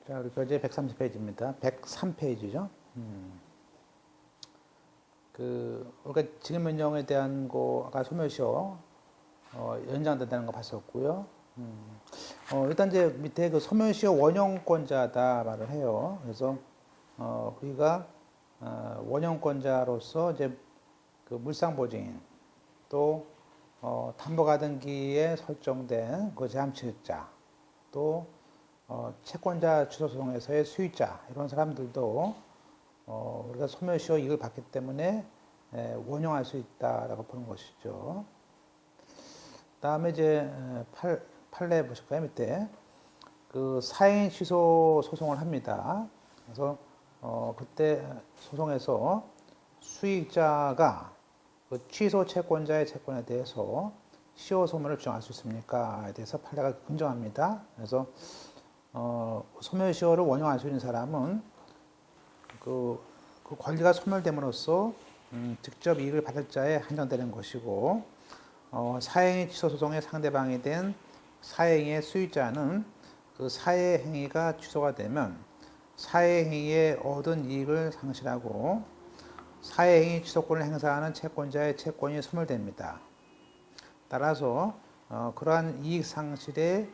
자, 우리 교재 130페이지입니다. 103페이지죠. 우리가 지금 명령에 대한 거, 아까 소멸시효, 연장된다는 거 봤었고요. 일단 이제 밑에 그 소멸시효 원형권자다 말을 해요. 그래서, 우리가, 원형권자로서 이제 그 물상보증인, 또, 담보가등기에 설정된 그 제함취득자, 또, 채권자 취소소송에서의 수익자 이런 사람들도 우리가 소멸시효 이익을 받기 때문에 원용할 수 있다라고 보는 것이죠. 다음에 이제 판례 보실까요? 밑에 그 사행 취소 소송을 합니다. 그래서 그때 소송에서 수익자가 그 취소 채권자의 채권에 대해서 시효 소멸을 주장할 수 있습니까?에 대해서 판례가 긍정합니다. 그래서 소멸시효를 원용할 수 있는 사람은 그 권리가 소멸됨으로써 직접 이익을 받을 자에 한정되는 것이고, 사행위 취소 소송의 상대방이 된 사행위의 수익자는 그 사회 행위가 취소가 되면 사회 행위에 얻은 이익을 상실하고 사회 행위 취소권을 행사하는 채권자의 채권이 소멸됩니다. 따라서 그러한 이익 상실에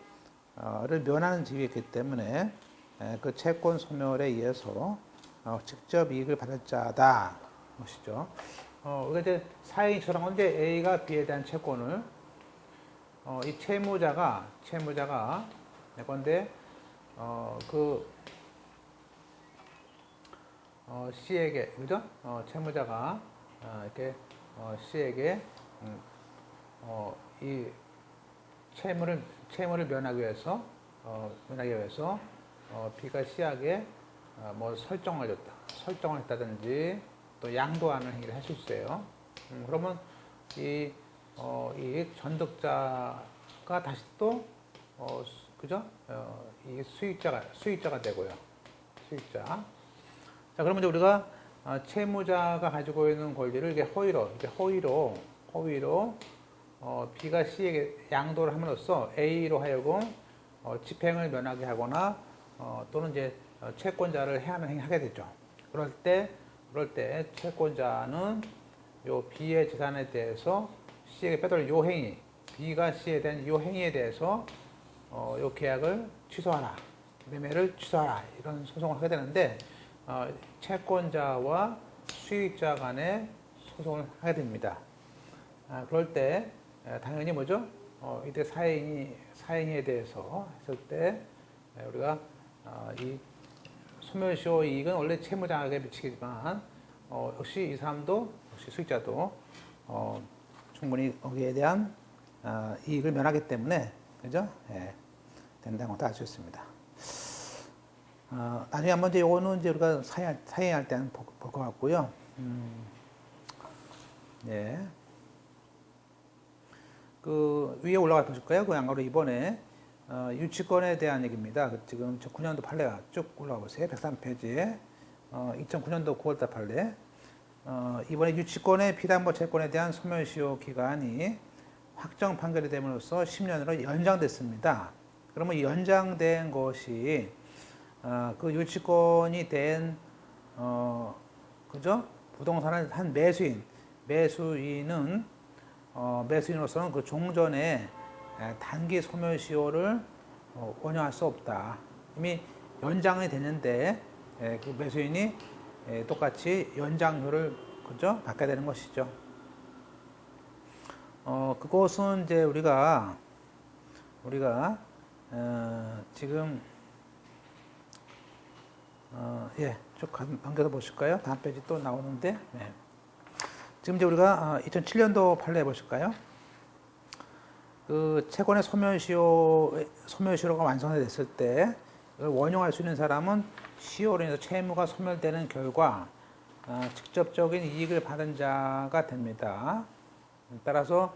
를 면하는 지위가 있기 때문에 그 채권 소멸에 의해서 직접 이익을 받을 자다 것이죠. 우리가 이제 사행위처럼 이제 A가 B에 대한 채권을 이 채무자가 내 건데 C에게 그죠? 채무자가 이렇게 C에게 이 채무를 면하기 위해서 B가 C에게 뭐 설정을 했다든지 또 양도하는 행위를 할 수 있어요. 그러면 이 전득자가 다시 또 그죠? 이 수익자가 되고요. 수익자. 자, 그러면 이제 우리가 채무자가 가지고 있는 권리를 이게 허위로 B가 C에게 양도를 함으로써 A로 하여금 집행을 면하게 하거나 또는 이제 채권자를 해하는 행위를 하게 되죠. 그럴 때 채권자는 요 B의 재산에 대해서 C에게 빼돌릴 요 행위, B가 C에 대한 요 행위에 대해서 요 계약을 취소하라, 매매를 취소하라 이런 소송을 하게 되는데 채권자와 수익자 간에 소송을 하게 됩니다. 그럴 때 당연히 뭐죠? 이때 사행위에 대해서 했을 때 우리가 이 소멸시효 이익은 원래 채무자에게 미치겠지만 역시 이 사람도 역시 수익자도 충분히 거기에 대한 이익을 면하기 때문에 그죠? 된다는 것도 알 수 있습니다. 나중에 한번 이제 요거는 이제 우리가 사행할 때는 볼 것 같고요. 예. 그 위에 올라가 보실까요? 그 양가로 이번에 유치권에 대한 얘기입니다. 지금 2009년도 판례가 쭉 올라가 보세요. 103페이지에 2009년도 9월달 판례. 이번에 유치권의 피담보 채권에 대한 소멸시효 기간이 확정 판결이 됨으로써 10년으로 연장됐습니다. 그러면 연장된 것이 그 유치권이 된 그죠? 부동산을 한 매수인은 매수인으로서는 그 종전에 단기 소멸시효를 원용할 수 없다. 이미 연장이 됐는데 그 매수인이 똑같이 연장료를 그죠? 받게 되는 것이죠. 그것은 이제 우리가 지금 쭉 넘겨서 보실까요? 다음 페이지 또 나오는데. 네. 지금 이제 우리가 2007년도 판례 보실까요? 그 채권의 소멸시효가 완성됐을 때 이걸 원용할 수 있는 사람은 시효로 인해서 채무가 소멸되는 결과 직접적인 이익을 받은 자가 됩니다. 따라서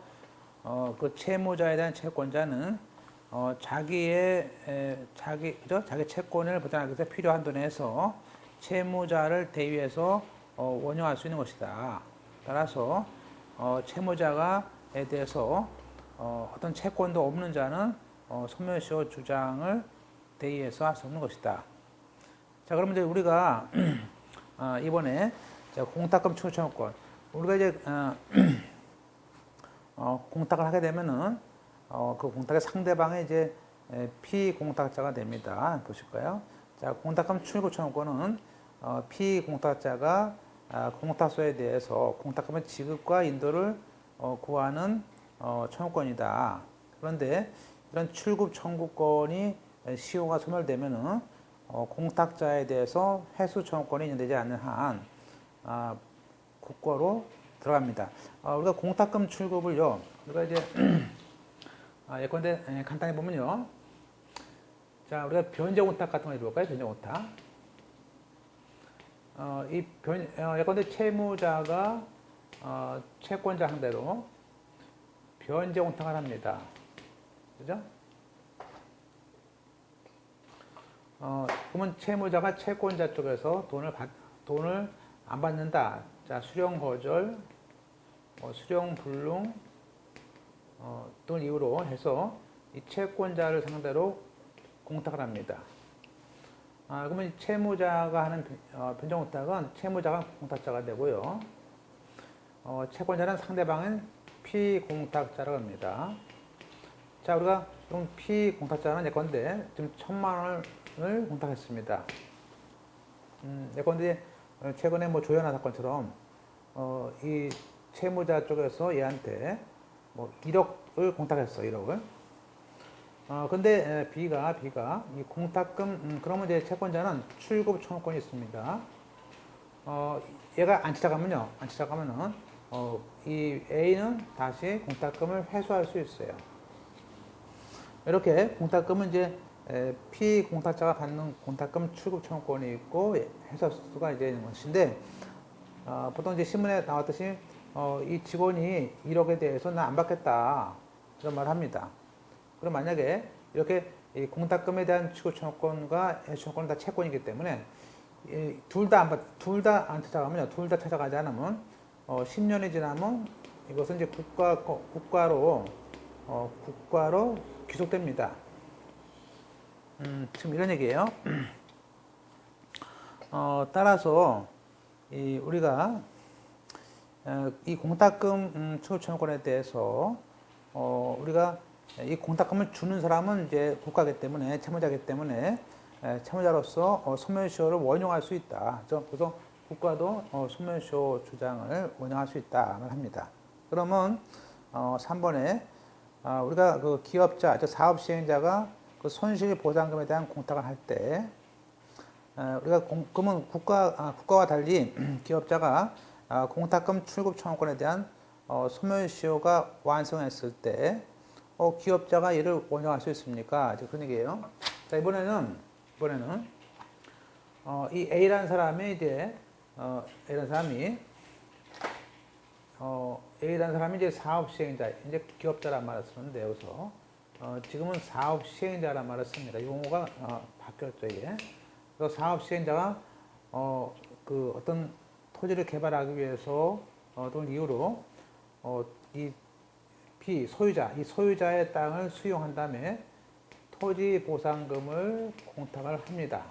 그 채무자에 대한 채권자는 자기 채권을 보장하기 위해서 필요한 돈에 서 채무자를 대위해서 원용할 수 있는 것이다. 따라서 채무자에 대해서 어떤 채권도 없는 자는 소멸시효 주장을 대의해서 할 수 없는 것이다. 자, 그러면 이제 우리가 이번에 자, 공탁금 추천권 우리가 이제 공탁을 하게 되면은 그 공탁의 상대방이 이제 피공탁자가 됩니다. 보실까요? 자, 공탁금 출구 청구권은 피공탁자가 공탁소에 대해서 공탁금의 지급과 인도를 구하는 청구권이다. 그런데 이런 출급 청구권이 시효가 소멸되면은 공탁자에 대해서 회수 청구권이 인정되지 않는 한 국고로 들어갑니다. 우리가 공탁금 출급을요, 우리가 이제 예컨대 간단히 보면요, 자 우리가 변제 공탁 같은 거 해볼까요? 변제 공탁. 예컨대 채무자가 채권자 상대로 변제 공탁을 합니다. 그죠? 그러면 채무자가 채권자 쪽에서 돈을 안 받는다. 자, 수령 거절, 수령 불능 등 이유로 해서 이 채권자를 상대로 공탁을 합니다. 그러면 채무자가 하는 변제 공탁은 채무자가 공탁자가 되고요. 채권자는 상대방은 피공탁자라고 합니다. 자, 우리가 그럼 피공탁자는 예컨대 지금 1,000만 원을 공탁했습니다. 예컨대 최근에 뭐 조현아 사건처럼 이 채무자 쪽에서 얘한테 뭐 1억을 공탁했어, 1억을. 근데 B가 이 공탁금 그러면 이제 채권자는 출급 청구권이 있습니다. 얘가 안 찾아가면은 이 A는 다시 공탁금을 회수할 수 있어요. 이렇게 공탁금은 이제 피공탁자가 받는 공탁금 출급 청구권이 있고 해소수가 이제 있는 것인데 보통 이제 신문에 나왔듯이 이 직원이 1억에 대해서 나 안 받겠다 그런 말을 합니다. 그럼 만약에 이렇게 이 공탁금에 대한 출급 청구권과 해소 청구권은 다 채권이기 때문에 둘 다 안 찾아가면요, 둘 다 찾아가지 않으면 10년이 지나면 이것은 이제 국가로 귀속됩니다. 지금 이런 얘기예요. 따라서 우리가 이 공탁금 출급 청구권에 대해서 우리가 이 공탁금을 주는 사람은 이제 국가이기 때문에 채무자이기 때문에 채무자로서 소멸시효를 원용할 수 있다. 그래서 국가도 소멸시효 주장을 원용할 수 있다를 합니다. 그러면 3번에 우리가 그 기업자, 사업 시행자가 그 손실 보상금에 대한 공탁을 할 때 우리가 그러면 국가와 달리 기업자가 공탁금 출급 청구권에 대한 소멸시효가 완성했을 때 기업자가 이를 원용할 수 있습니까? 그런 얘기예요. 자, 이번에는 이 A라는 사람이 이제 A라는 사람이 이제 사업 시행자, 이제 기업자란 말을 쓰는데 여기서 지금은 사업 시행자란 말을 씁니다. 용어가 바뀌었죠, 이게. 그래서 사업 시행자가 그 어떤 토지를 개발하기 위해서 어떤 이유로 이 소유자의 땅을 수용한 다음에 토지 보상금을 공탁을 합니다.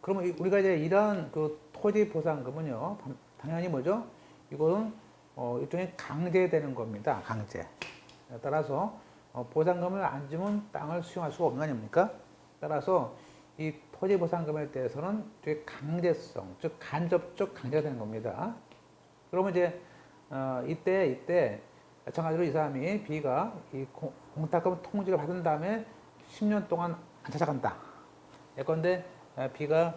그러면 우리가 이제 이런 그 토지 보상금은요, 당연히 뭐죠? 이거는 일종의 강제되는 겁니다. 강제. 따라서 보상금을 안 주면 땅을 수용할 수가 없는 거 아닙니까? 따라서 이 토지 보상금에 대해서는 되게 강제성, 즉 간접적 강제가 되는 겁니다. 그러면 이제 이때 마찬가지로 이 사람이 B가 이 공탁금 통지를 받은 다음에 10년 동안 안 찾아간다. 예컨대 B가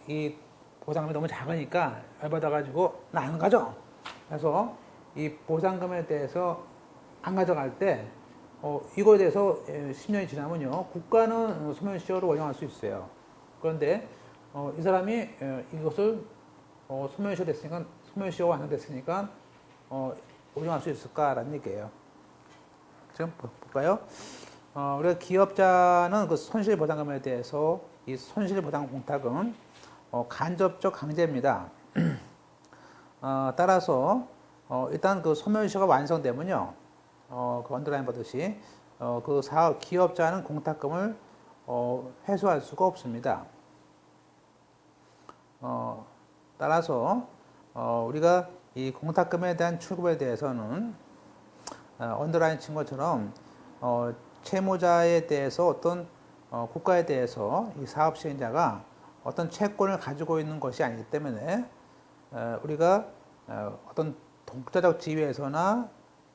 이 보상금이 너무 작으니까 열받아가지고 나 안 가져. 그래서 이 보상금에 대해서 안 가져갈 때 이거에 대해서 10년이 지나면요, 국가는 소멸시효를 원용할 수 있어요. 그런데 이 사람이 이것을 소멸시효 됐으니까, 소멸시효가 완성됐으니까 원용할 수 있을까라는 얘기예요. 지금 볼까요? 우리가 기업자는 그 손실보상금에 대해서 이 손실보상 공탁은 간접적 강제입니다. 따라서 일단 그 소멸시효가 완성되면요, 그 언더라인 보듯이 그 기업자는 공탁금을 회수할 수가 없습니다. 따라서 우리가 이 공탁금에 대한 출급에 대해서는 언더라인 친 것처럼 채무자에 대해서 어떤 국가에 대해서 이 사업 시행자가 어떤 채권을 가지고 있는 것이 아니기 때문에 우리가 어떤 독자적 지위에서나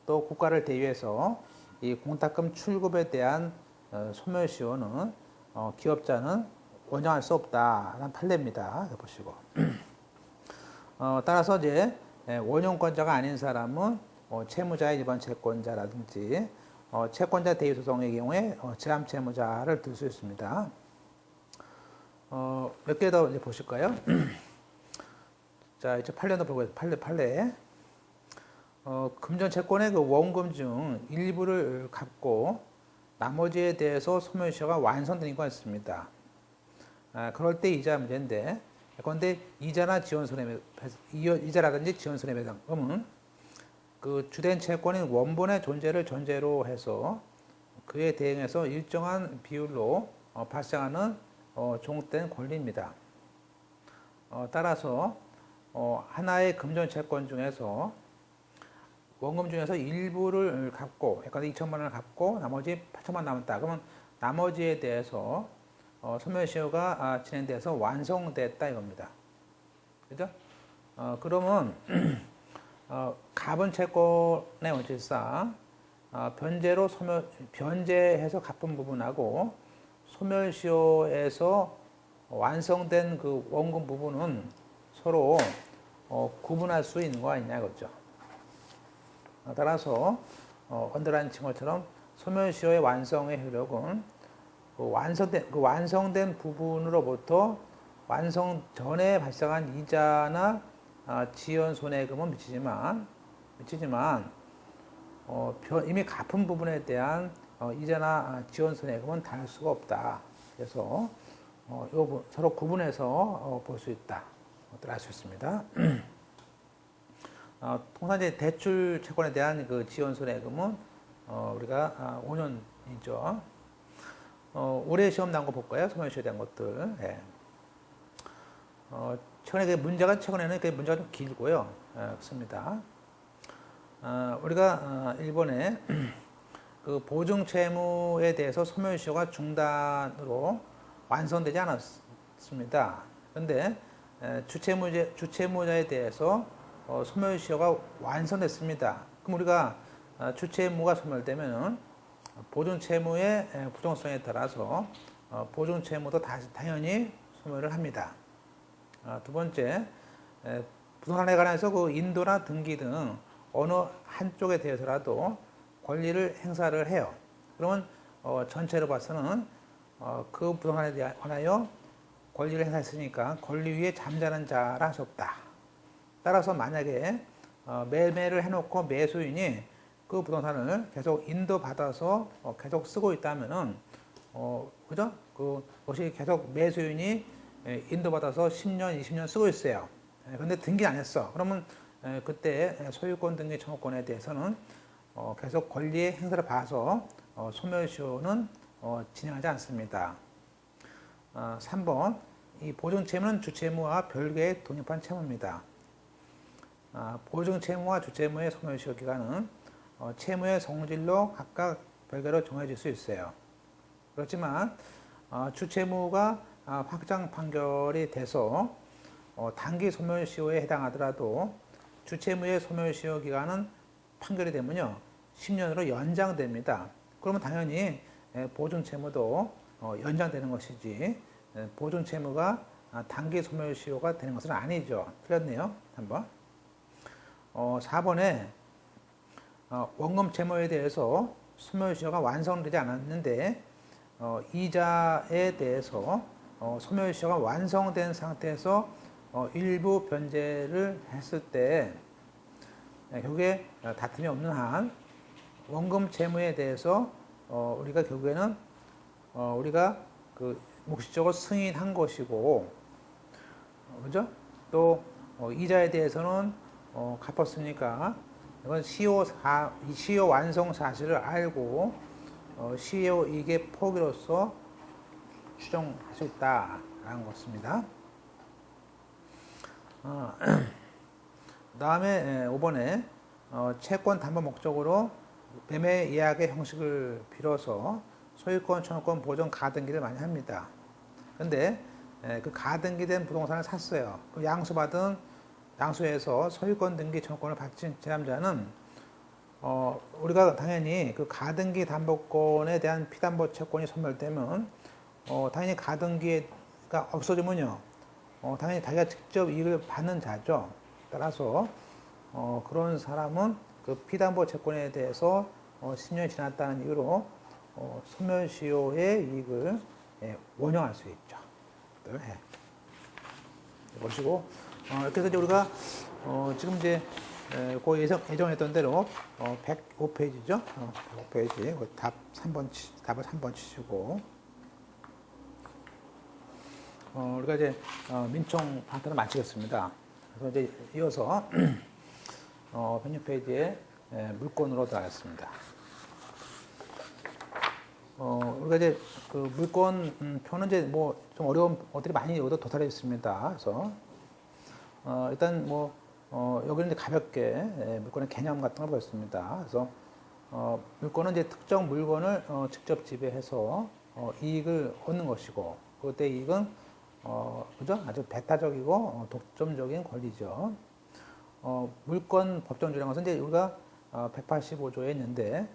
또 국가를 대위해서 이 공탁금 출급에 대한 소멸시효는 기업자는 원정할 수 없다라는 판례입니다. 보시고 따라서 이제 원용권자가 아닌 사람은 채무자의 일반 채권자라든지 채권자 대위 소송의 경우에 제함 채무자를 들 수 있습니다. 몇 개 더 보실까요? 자, 이제 판례도 보고 판례. 금전 채권의 그 원금 중 일부를 갚고 나머지에 대해서 소멸시효가 완성된 경우가 있습니다. 그럴 때 이자 문제인데, 그런데 이자나 이자라든지 지원 손해배상금은 그 주된 채권인 원본의 존재를 전제로 해서 그에 대응해서 일정한 비율로 발생하는 종속된 권리입니다. 따라서 하나의 금전 채권 중에서 원금 중에서 일부를 갚고, 약간 2천만 원을 갚고 나머지 8천만 원 남았다. 그러면 나머지에 대해서 소멸시효가 진행돼서 완성됐다 이겁니다. 그죠? 그러면 가분 채권의 원칙상 변제해서 갚은 부분하고 소멸시효에서 완성된 그 원금 부분은 서로 구분할 수 있는 거 아니냐 이거죠. 따라서 언더라인 친 것처럼 소멸시효의 완성의 효력은 그 완성된 부분으로부터 완성 전에 발생한 이자나 지연 손해금은 미치지만 이미 갚은 부분에 대한 이자나 지연 손해금은 다를 수가 없다. 그래서 서로 구분해서 볼 수 있다. 알 수 있습니다. 통상 이제 대출 채권에 대한 그 지연 손해금은 우리가 5년이죠. 올해 시험 나온 거 볼까요? 소멸시효에 대한 것들. 예. 최근에는 그 문제가 좀 길고요. 그렇습니다. 우리가 일본에 그 보증 채무에 대해서 소멸시효가 중단으로 완성되지 않았습니다. 그런데 주채무자에 대해서 소멸시효가 완성됐습니다. 그럼 우리가 주채무가 소멸되면은 보증채무의 부정성에 따라서 보증채무도 당연히 소멸을 합니다. 두 번째, 부동산에 관해서 그 인도나 등기 등 어느 한쪽에 대해서라도 권리를 행사를 해요. 그러면 전체로 봐서는 그 부동산에 관하여 권리를 행사했으니까 권리 위에 잠자는 자라 할 수 없다. 따라서 만약에 매매를 해놓고 매수인이 그 부동산을 계속 인도받아서 계속 쓰고 있다면은 그죠? 그것이 계속 매수인이 인도받아서 10년, 20년 쓰고 있어요. 근데 등기 안 했어. 그러면 그때 소유권 등기 청구권에 대해서는 계속 권리의 행사를 봐서 소멸시효는 진행하지 않습니다. 3번, 이 보증채무는 주채무와 별개의 독립한 채무입니다. 보증채무와 주채무의 소멸시효 기간은 채무의 성질로 각각 별개로 정해질 수 있어요. 그렇지만 주채무가 확정 판결이 돼서 단기 소멸시효에 해당하더라도 주채무의 소멸시효 기간은 판결이 되면요 10년으로 연장됩니다. 그러면 당연히 보증채무도 연장되는 것이지 보증채무가 단기 소멸시효가 되는 것은 아니죠. 틀렸네요. 한번 4번에 원금 채무에 대해서 소멸시효가 완성되지 않았는데 이자에 대해서 소멸시효가 완성된 상태에서 일부 변제를 했을 때 결국에 다툼이 없는 한 원금 채무에 대해서 우리가 결국에는 우리가 그 묵시적으로 승인한 것이고 그죠? 또 이자에 대해서는 갚았으니까 이건 시효 완성 사실을 알고 시효 이익의 포기로서 추정할 수 있다라는 것입니다. 다음에 5번에 채권 담보 목적으로 매매 예약의 형식을 빌어서 소유권, 청구권, 보존, 가등기를 많이 합니다. 근데 그 가등기된 부동산을 샀어요. 그 양수에서 소유권 등기 청구권을 받친 제3자는 우리가 당연히 그 가등기 담보권에 대한 피담보 채권이 소멸되면 당연히 가등기가 없어지면요. 당연히 자기가 직접 이익을 받는 자죠. 따라서 그런 사람은 그 피담보 채권에 대해서 10년이 지났다는 이유로 소멸시효의 이익을 원용할 수 있죠. 네. 보시고 이렇게 해서 이제 우리가 지금 이제 그 예정했던 대로 105페이지죠. 105페이지 답을 3번 치시고 우리가 이제 민총 파트를 마치겠습니다. 그래서 이제 이어서 106페이지에 물권으로 들어가겠습니다. 우리가 이제 그 물권 표는 이제 뭐 좀 어려운 것들이 많이 여기도 도달해 있습니다. 그래서 일단 뭐 여기는 이제 가볍게 물권의 개념 같은 걸 보겠습니다. 그래서 물권은 이제 특정 물건을 직접 지배해서 이익을 얻는 것이고 그때 이익은 그죠? 아주 배타적이고 독점적인 권리죠. 물권 법정주라는 것은 이제 우리가 185조에 있는데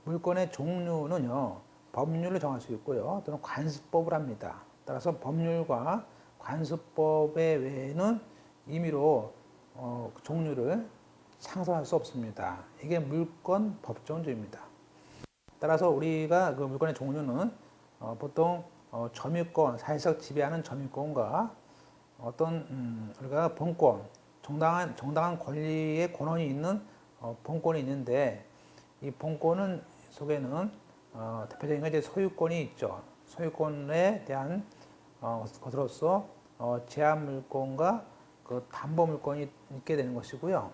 물권의 종류는요 법률을 정할 수 있고요 또는 관습법을 합니다. 따라서 법률과 관습법의 외에는 임의로 종류를 창설할 수 없습니다. 이게 물권 법정주입니다. 따라서 우리가 그 물권의 종류는 보통 점유권, 사회적 지배하는 점유권과 어떤 우리가 본권, 정당한 권리의 권한이 있는 본권이 있는데 이 본권은 속에는 대표적인 건 이제 소유권이 있죠. 소유권에 대한 것으로서 제한 물권과 그 담보 물권이 있게 되는 것이고요.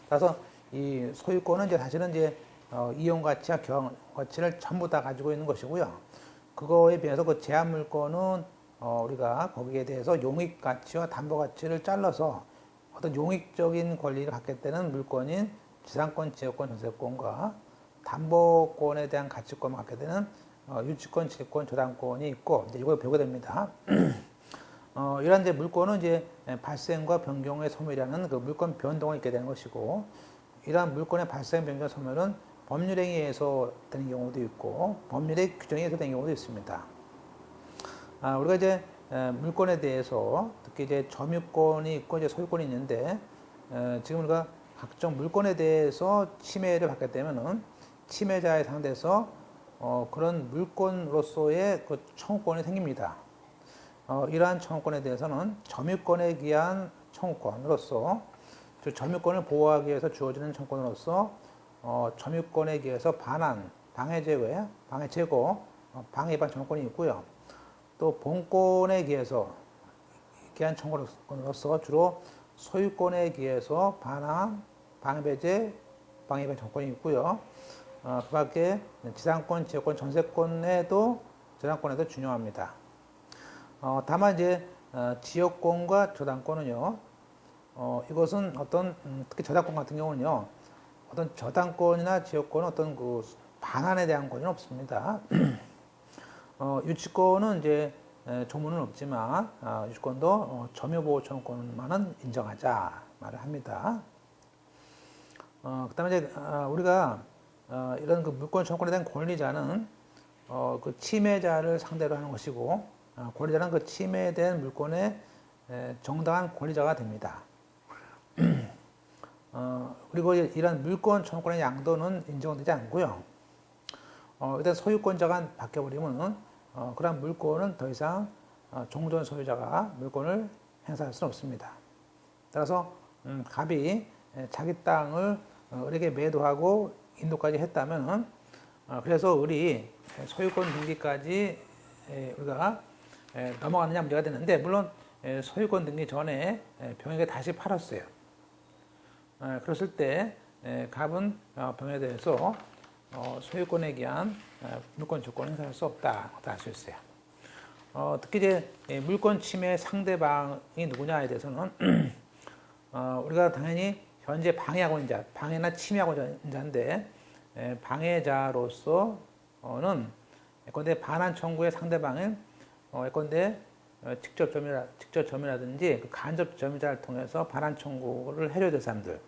따라서 이 소유권은 이제 사실은 이제 이용 가치와 경영 가치를 전부 다 가지고 있는 것이고요. 그거에 비해서 그 제한 물권은 우리가 거기에 대해서 용익 가치와 담보 가치를 잘라서 어떤 용익적인 권리를 갖게 되는 물권인 지상권, 지역권, 전세권과 담보권에 대한 가치권을 갖게 되는 유치권, 지배권, 저당권이 있고 이제 이걸 배우게 됩니다. 이러한 이제 물권은 이제 발생과 변경의 소멸이라는 그 물권 변동을 있게 되는 것이고 이러한 물권의 발생, 변경, 소멸은 법률에 의해서 되는 경우도 있고 법률의 규정에 의해서 되는 경우도 있습니다. 우리가 이제 물권에 대해서 특히 이제 점유권이 있고 이제 소유권이 있는데 지금 우리가 각종 물권에 대해서 침해를 받게 되면은 침해자에 상대해서 그런 물권으로서의 그 청구권이 생깁니다. 이러한 청구권에 대해서는 점유권에 기한 청구권으로서 즉 점유권을 보호하기 위해서 주어지는 청구권으로서 점유권에 기해서 반환, 방해 제거, 방해 위반 청구권이 있고요. 또 본권에 기해서 기한 청구권으로서 주로 소유권에 기해서 반환, 방해 배제, 방해 위반 청구권이 있고요. 그 밖에 지상권, 지역권, 전세권에도 저당권에도 중요합니다. 다만 이제 지역권과 저당권은요. 이것은 어떤 특히 저당권 같은 경우는요. 어떤 저당권이나 지역권은 어떤 그 반환에 대한 권리는 없습니다. 유치권은 이제 조문은 없지만 유치권도 점유보호청구권만은 인정하자 말을 합니다. 그다음에 이제 우리가 이런 그 물권 청구권에 대한 권리자는 그 침해자를 상대로 하는 것이고 권리자는 그 침해된 물권의 정당한 권리자가 됩니다. 그리고 이런 물권 청구권의 양도는 인정되지 않고요. 일단 소유권자가 바뀌어버리면 그런 물권은 더 이상 종전 소유자가 물권을 행사할 수는 없습니다. 따라서 갑이 자기 땅을 을에게 매도하고 인도까지 했다면 그래서 우리 소유권 등기까지 우리가 넘어가느냐 문제가 되는데 물론 소유권 등기 전에 병에게 다시 팔았어요. 그랬을 때 갑은 병에 대해서 소유권에 기한 물권 조건을 행사할 수 없다. 알 수 있어요. 특히 이제 물권 침해 상대방이 누구냐에 대해서는 우리가 당연히 현재 방해하고 있는 자, 방해나 침해하고 있는 자인데 방해자로서는 예컨대 반환 청구의 상대방은 예컨대 직접 점유라든지 그 간접 점유자를 통해서 반환 청구를 해줘야 될 사람들.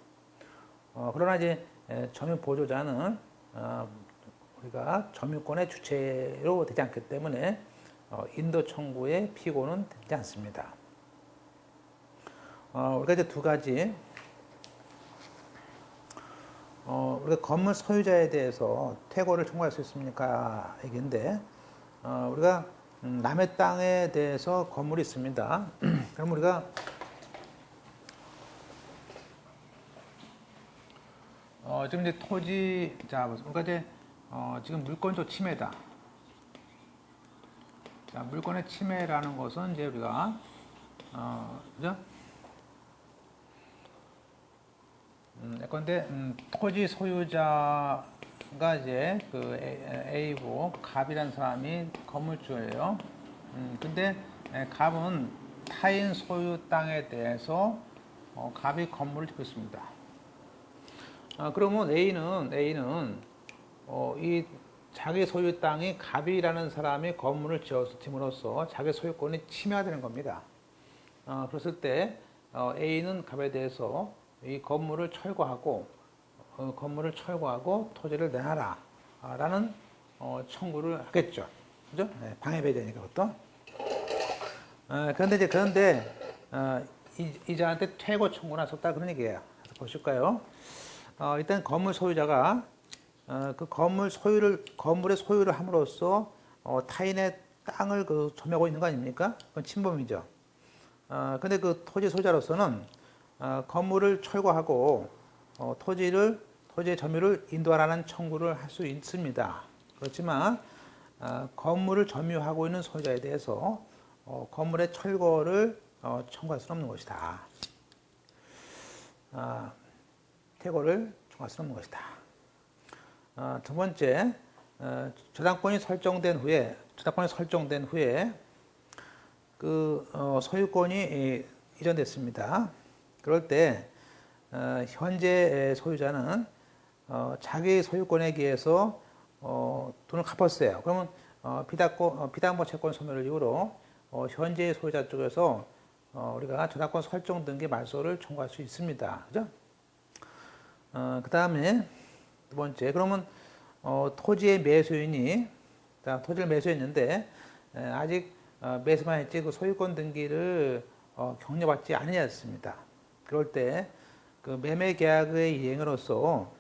그러나 이제 점유 보조자는 우리가 점유권의 주체로 되지 않기 때문에 인도 청구의 피고는 되지 않습니다. 우리가 이제 두 가지 우리가 건물 소유자에 대해서 퇴거를 청구할 수 있습니까? 얘기인데 우리가 남의 땅에 대해서 건물이 있습니다. 그럼 우리가 지금 이제 토지 그러니까 이제 지금 물권적 침해다. 자, 물권의 침해라는 것은 이제 우리가 그죠? 예컨대 토지 소유자가 이제 그 A고 갑이라는 사람이 건물주예요. 근데 갑은 타인 소유 땅에 대해서 갑이 건물을 짓고 있습니다. 그러면 A는 이 자기 소유 땅이 갑이라는 사람이 건물을 지음으로써 자기 소유권이 침해가 되는 겁니다. 그랬을 때 A는 갑에 대해서 이 건물을 철거하고 토지를 내놔라 라는 청구를 하겠죠. 그죠? 방해배제니까 그것도. 그런데 이자한테 퇴거 청구는 할 수 없다 그런 얘기예요. 그래서 보실까요? 일단 건물 소유자가 그 건물의 소유를 함으로써 타인의 땅을 점유하고 있는 거 아닙니까? 그건 침범이죠. 근데 그 토지 소유자로서는 건물을 철거하고 토지의 점유를 인도하라는 청구를 할 수 있습니다. 그렇지만 건물을 점유하고 있는 소유자에 대해서 건물의 철거를 청구할 수는 없는 것이다. 퇴거를 청구할 수는 없는 것이다. 두 번째, 저당권이 설정된 후에 그 소유권이 이전됐습니다. 그럴 때 현재 소유자는 자기 소유권에 기해서 돈을 갚았어요. 그러면 비담보 채권 소멸을 이유로 현재 소유자 쪽에서 우리가 저당권 설정 등기 말소를 청구할 수 있습니다. 그죠? 그 다음에 두 번째, 그러면 토지의 매수인이 토지를 매수했는데 아직 매수만 했지 그 소유권 등기를 격려받지 않으셨습니다. 그럴 때 그 매매 계약의 이행으로서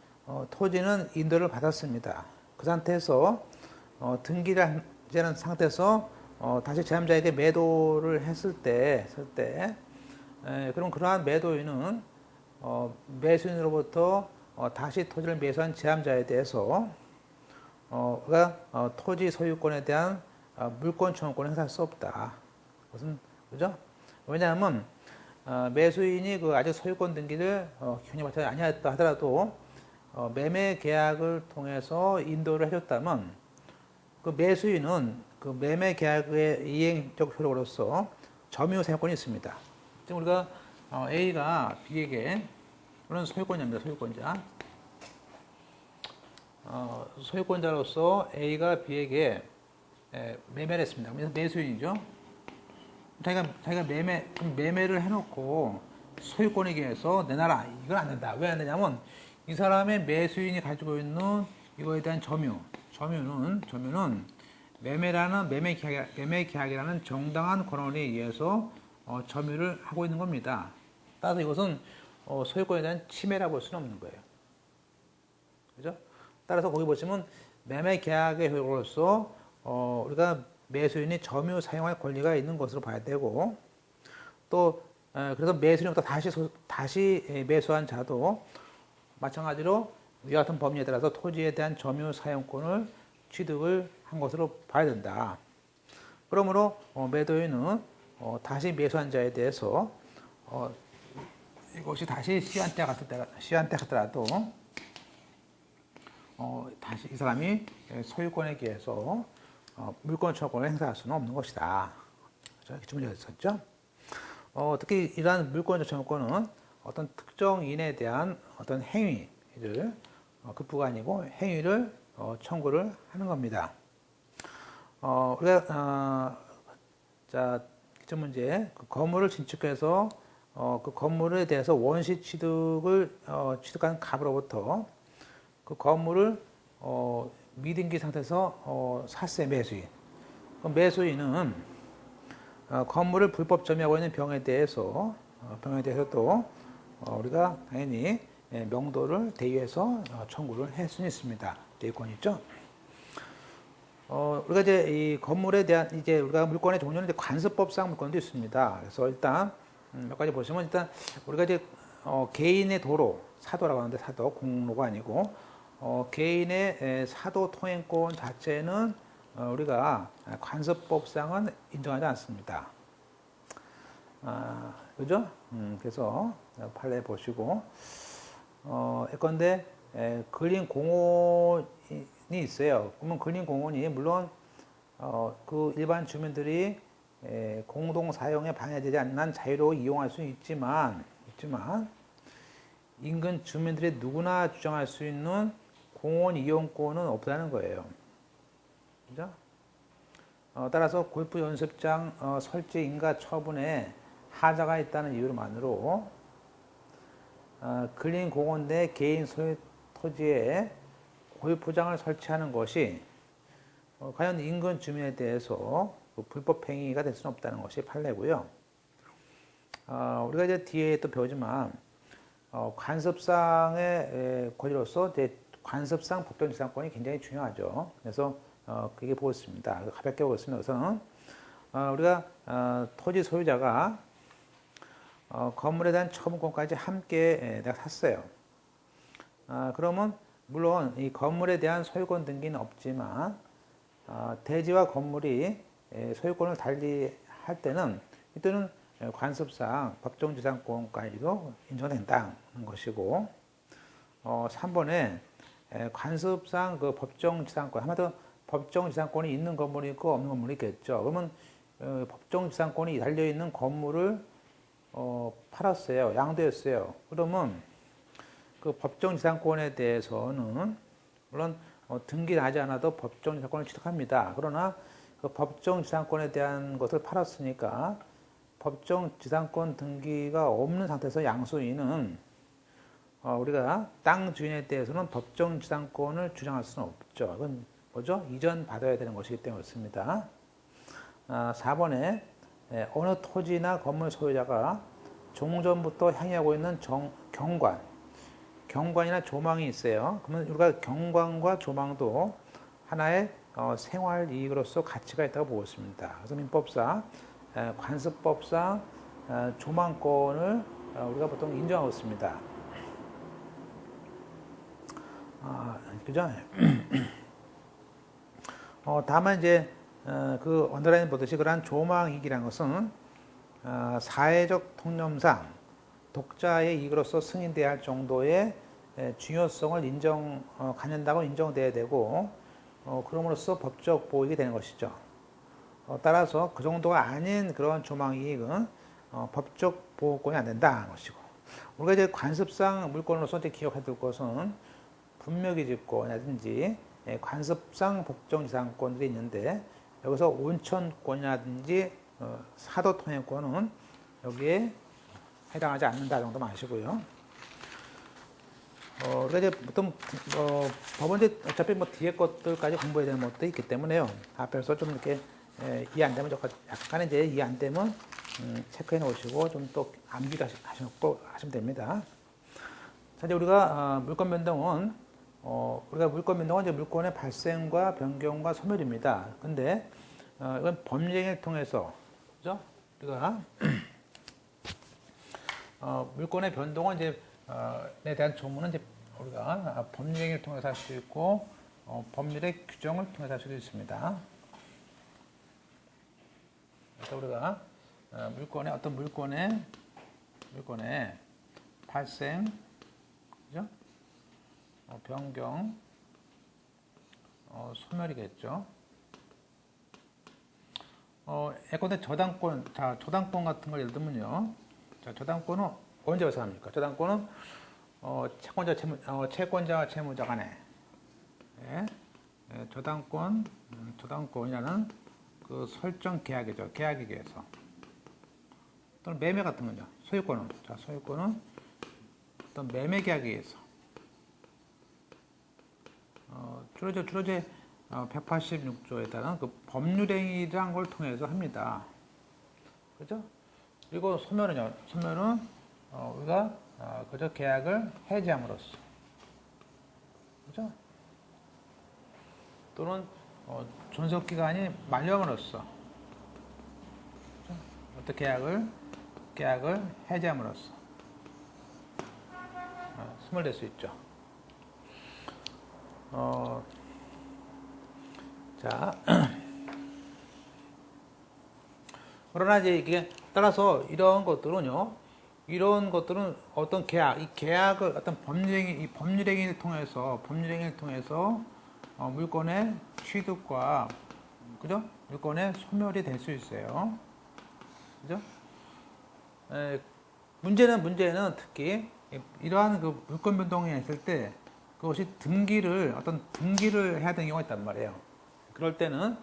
토지는 인도를 받았습니다. 그 상태에서 등기를 하는 상태에서 다시 제3자에게 매도를 했을 때 그럼 그러한 매도인은 매수인으로부터 다시 토지를 매수한 제3자에 대해서 토지 소유권에 대한 물권 청구권을 행사할 수 없다. 그것은 그죠? 왜냐하면 매수인이 아직 소유권 등기를 격려받지 아니했다 하더라도 매매 계약을 통해서 인도를 해줬다면 그 매수인은 그 매매 계약의 이행적 효력으로서 점유 사용권이 있습니다. 지금 우리가 A가 B에게 이런 소유권자입니다. 소유권자로서 A가 B에게 매매를 했습니다. 그래서 매수인이죠. 자기가 매매를 해놓고 소유권에 의해서 내놔라. 이건 안 된다. 왜 안 되냐면 이 사람의 매수인이 가지고 있는 이거에 대한 점유는 매매 계약이라는 정당한 권한에 의해서 점유를 하고 있는 겁니다. 따라서 이것은 소유권에 대한 침해라고 볼 수는 없는 거예요. 그죠? 따라서 거기 보시면 매매 계약의 효력으로서 우리가 매수인이 점유 사용할 권리가 있는 것으로 봐야 되고 또 그래서 매수인부터 다시 매수한 자도 마찬가지로 이와 같은 법리에 따라서 토지에 대한 점유 사용권을 취득을 한 것으로 봐야 된다. 그러므로 매도인은 다시 매수한 자에 대해서 이것이 다시 시한때 같더라도 다시 이 사람이 소유권에 기해서 물권 청구권을 행사할 수는 없는 것이다. 이렇게 문제가 있었죠. 특히 이러한 물권 청구권은 어떤 특정인에 대한 어떤 행위를 급부가 아니고 행위를 청구를 하는 겁니다. 우리가 자 기출 문제 그 건물을 신축해서 그 건물에 대해서 원시 취득을 취득한 갑으로부터 그 건물을 미등기 상태에서 샀어요. 매수인. 그 매수인은 건물을 불법 점유하고 있는 병에 대해서 또 우리가 당연히 명도를 대위해서 청구를 할 수는 있습니다. 대위권 있죠. 우리가 이제 이 건물에 대한 이제 우리가 물권의 종류는 이제 관습법상 물권도 있습니다. 그래서 일단 몇 가지 보시면 일단 우리가 이제 개인의 도로 사도라고 하는데 사도 공로가 아니고 개인의 사도 통행권 자체는 우리가 관습법상은 인정하지 않습니다. 그죠? 그래서 판례 보시고 예컨대 근린 공원이 있어요. 그러면 근린 공원이 물론 그 일반 주민들이 공동 사용에 방해되지 않는 한 자유로워 이용할 수 있지만 인근 주민들이 누구나 주장할 수 있는 공원 이용권은 없다는 거예요. 그죠? 따라서 골프 연습장 설치 인가 처분에 하자가 있다는 이유로만으로 근린 공원 내 개인 소유 토지에 골프장을 설치하는 것이 과연 인근 주민에 대해서 불법 행위가 될 수는 없다는 것이 판례고요. 우리가 이제 뒤에 또 배우지만 관습상의 권리로서 이제 관습상 법정지상권이 굉장히 중요하죠. 그래서 그게 보겠습니다. 가볍게 보겠습니다. 우선 우리가 토지 소유자가 건물에 대한 처분권까지 함께 내가 샀어요. 그러면 물론 이 건물에 대한 소유권 등기는 없지만 대지와 건물이 소유권을 달리 할 때는 이때는 관습상 법정지상권까지도 인정된다는 것이고 3번에 관습상 그 법정지상권 한마디로 법정지상권이 있는 건물이 있고 없는 건물이 있겠죠. 그러면 법정지상권이 달려있는 건물을 팔았어요. 양도했어요. 그러면 그 법정지상권에 대해서는 물론 등기를 하지 않아도 법정지상권을 취득합니다. 그러나 그 법정지상권에 대한 것을 팔았으니까 법정지상권 등기가 없는 상태에서 양수인은 우리가 땅 주인에 대해서는 법정지상권을 주장할 수는 없죠. 이건 뭐죠? 이전 받아야 되는 것이기 때문에 그렇습니다. 4번에 어느 토지나 건물 소유자가 종전부터 행하고 있는 경관이나 조망이 있어요. 그러면 우리가 경관과 조망도 하나의 생활 이익으로서 가치가 있다고 보고 있습니다. 그래서 민법상 관습법상 조망권을 우리가 보통 인정하고 있습니다. 그죠? 다만 이제 그 언더라인 보듯이 그러한 조망이익이라는 것은 사회적 통념상 독자의 이익으로서 승인돼야 할 정도의 중요성을 갖는다고 인정돼야 되고 그럼으로써 법적 보익이 되는 것이죠. 따라서 그 정도가 아닌 그런 조망이익은 법적 보호권이 안 된다는 것이고 우리가 이제 관습상 물권으로서 이제 기억해야 될 것은 분묘기지권이라든지 관습상 법정지상권들이 있는데 여기서 온천권이라든지 사도통행권은 여기에 해당하지 않는다 정도만 아시고요. 우리가 이제 보통 법은 이제 어차피 뭐 뒤에 것들까지 공부해야 되는 것도 있기 때문에요. 앞에서 좀 이렇게 이해 안 되면 약간 이제 이해 안 되면 체크해 놓으시고 좀 또 암기하시고 하시면 됩니다. 자, 이제 우리가 물권 변동은 이제 물권의 발생과 변경과 소멸입니다. 근데 이건 법령을 통해서 그죠? 우리가 물권의 변동은 이제 에 대한 조문은 이제 우리가 법령을 통해서 할 수 있고 법률의 규정을 통해서 할 수도 있습니다. 그래서 우리가 어떤 물권의 발생, 그죠? 변경, 소멸이겠죠. 예컨대 저당권, 자, 저당권 같은 걸 예를 들면요. 자, 저당권은 언제 발생합니까? 저당권은 채권자와 채무자 간에 예, 저당권이라는 그 설정 계약이죠. 계약에 의해서. 또는 매매 같은 거죠. 소유권은, 자, 소유권은 어떤 매매 계약에 의해서. 주로 이제 186조에 따른 그 법률행위라는 걸 통해서 합니다. 그죠? 그리고 소멸은요. 소멸은 우리가 그저 계약을 해지함으로써. 그죠? 또는 존속기간이 만료함으로써. 그죠? 어떤 계약을 해지함으로써 소멸될 수 있죠. 자, 그러나 이제 이게 따라서 이런 것들은 어떤 이 계약을 어떤 법률행위를 통해서 물권의 취득과 그죠? 물권의 소멸이 될 수 있어요. 그죠? 문제는 특히 이러한 그 물권 변동이 있을 때 그것이 어떤 등기를 해야 되는 경우가 있단 말이에요. 그럴 때는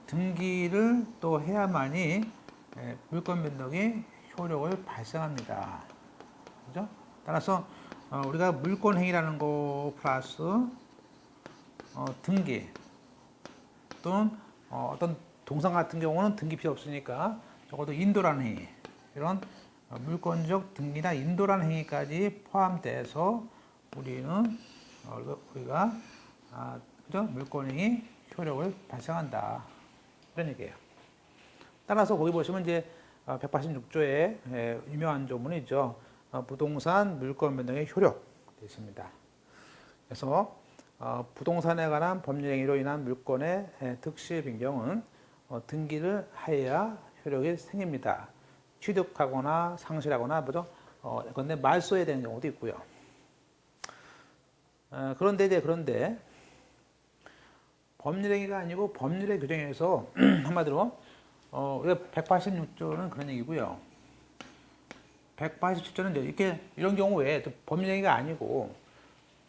등기를 또 해야만이 물권 변동이 효력을 발생합니다. 그죠? 따라서 우리가 물권 행위라는 거 플러스 등기 또는 어떤 동상 같은 경우는 등기 필요 없으니까 적어도 인도라는 행위 이런 물권적 등기나 인도라는 행위까지 포함돼서 우리가 그죠? 물권행위 효력을 발생한다. 이런 얘기예요. 따라서 거기 보시면 이제 186조의 유명한 조문이죠. 부동산 물권 변동의 효력 되어 있습니다. 그래서 부동산에 관한 법률행위로 인한 물권의 득실 변경은 등기를 하여야 효력이 생깁니다. 취득하거나 상실하거나 뭐죠? 그런데 말소해야 되는 경우도 있고요. 그런데 법률행위가 아니고 법률의 규정에서 한마디로 우리가 186조는 그런 얘기고요. 187조는 이런 경우 외에 법률행위가 아니고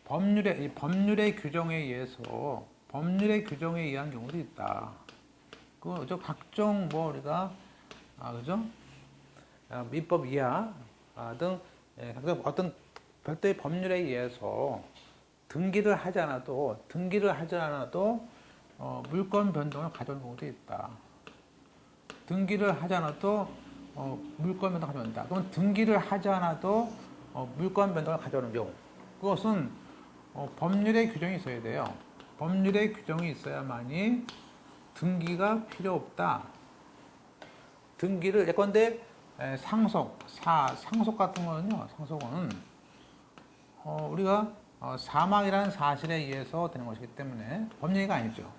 법률의 규정에 의해서 법률의 규정에 의한 경우도 있다. 그죠? 각종 우리가 그죠? 민법 이하 등 각종 어떤 별도의 법률에 의해서 등기를 하지 않아도 물권 변동을 가져오는 경우도 있다. 등기를 하지 않아도 물권 변동을 가져온다. 그럼 등기를 하지 않아도 물권 변동을 가져오는 경우. 그것은 법률의 규정이 있어야 돼요. 법률의 규정이 있어야만이 등기가 필요 없다. 등기를 예컨대 상속 같은 거는요. 상속은 우리가 사망이라는 사실에 의해서 되는 것이기 때문에 법률행위가 아니죠.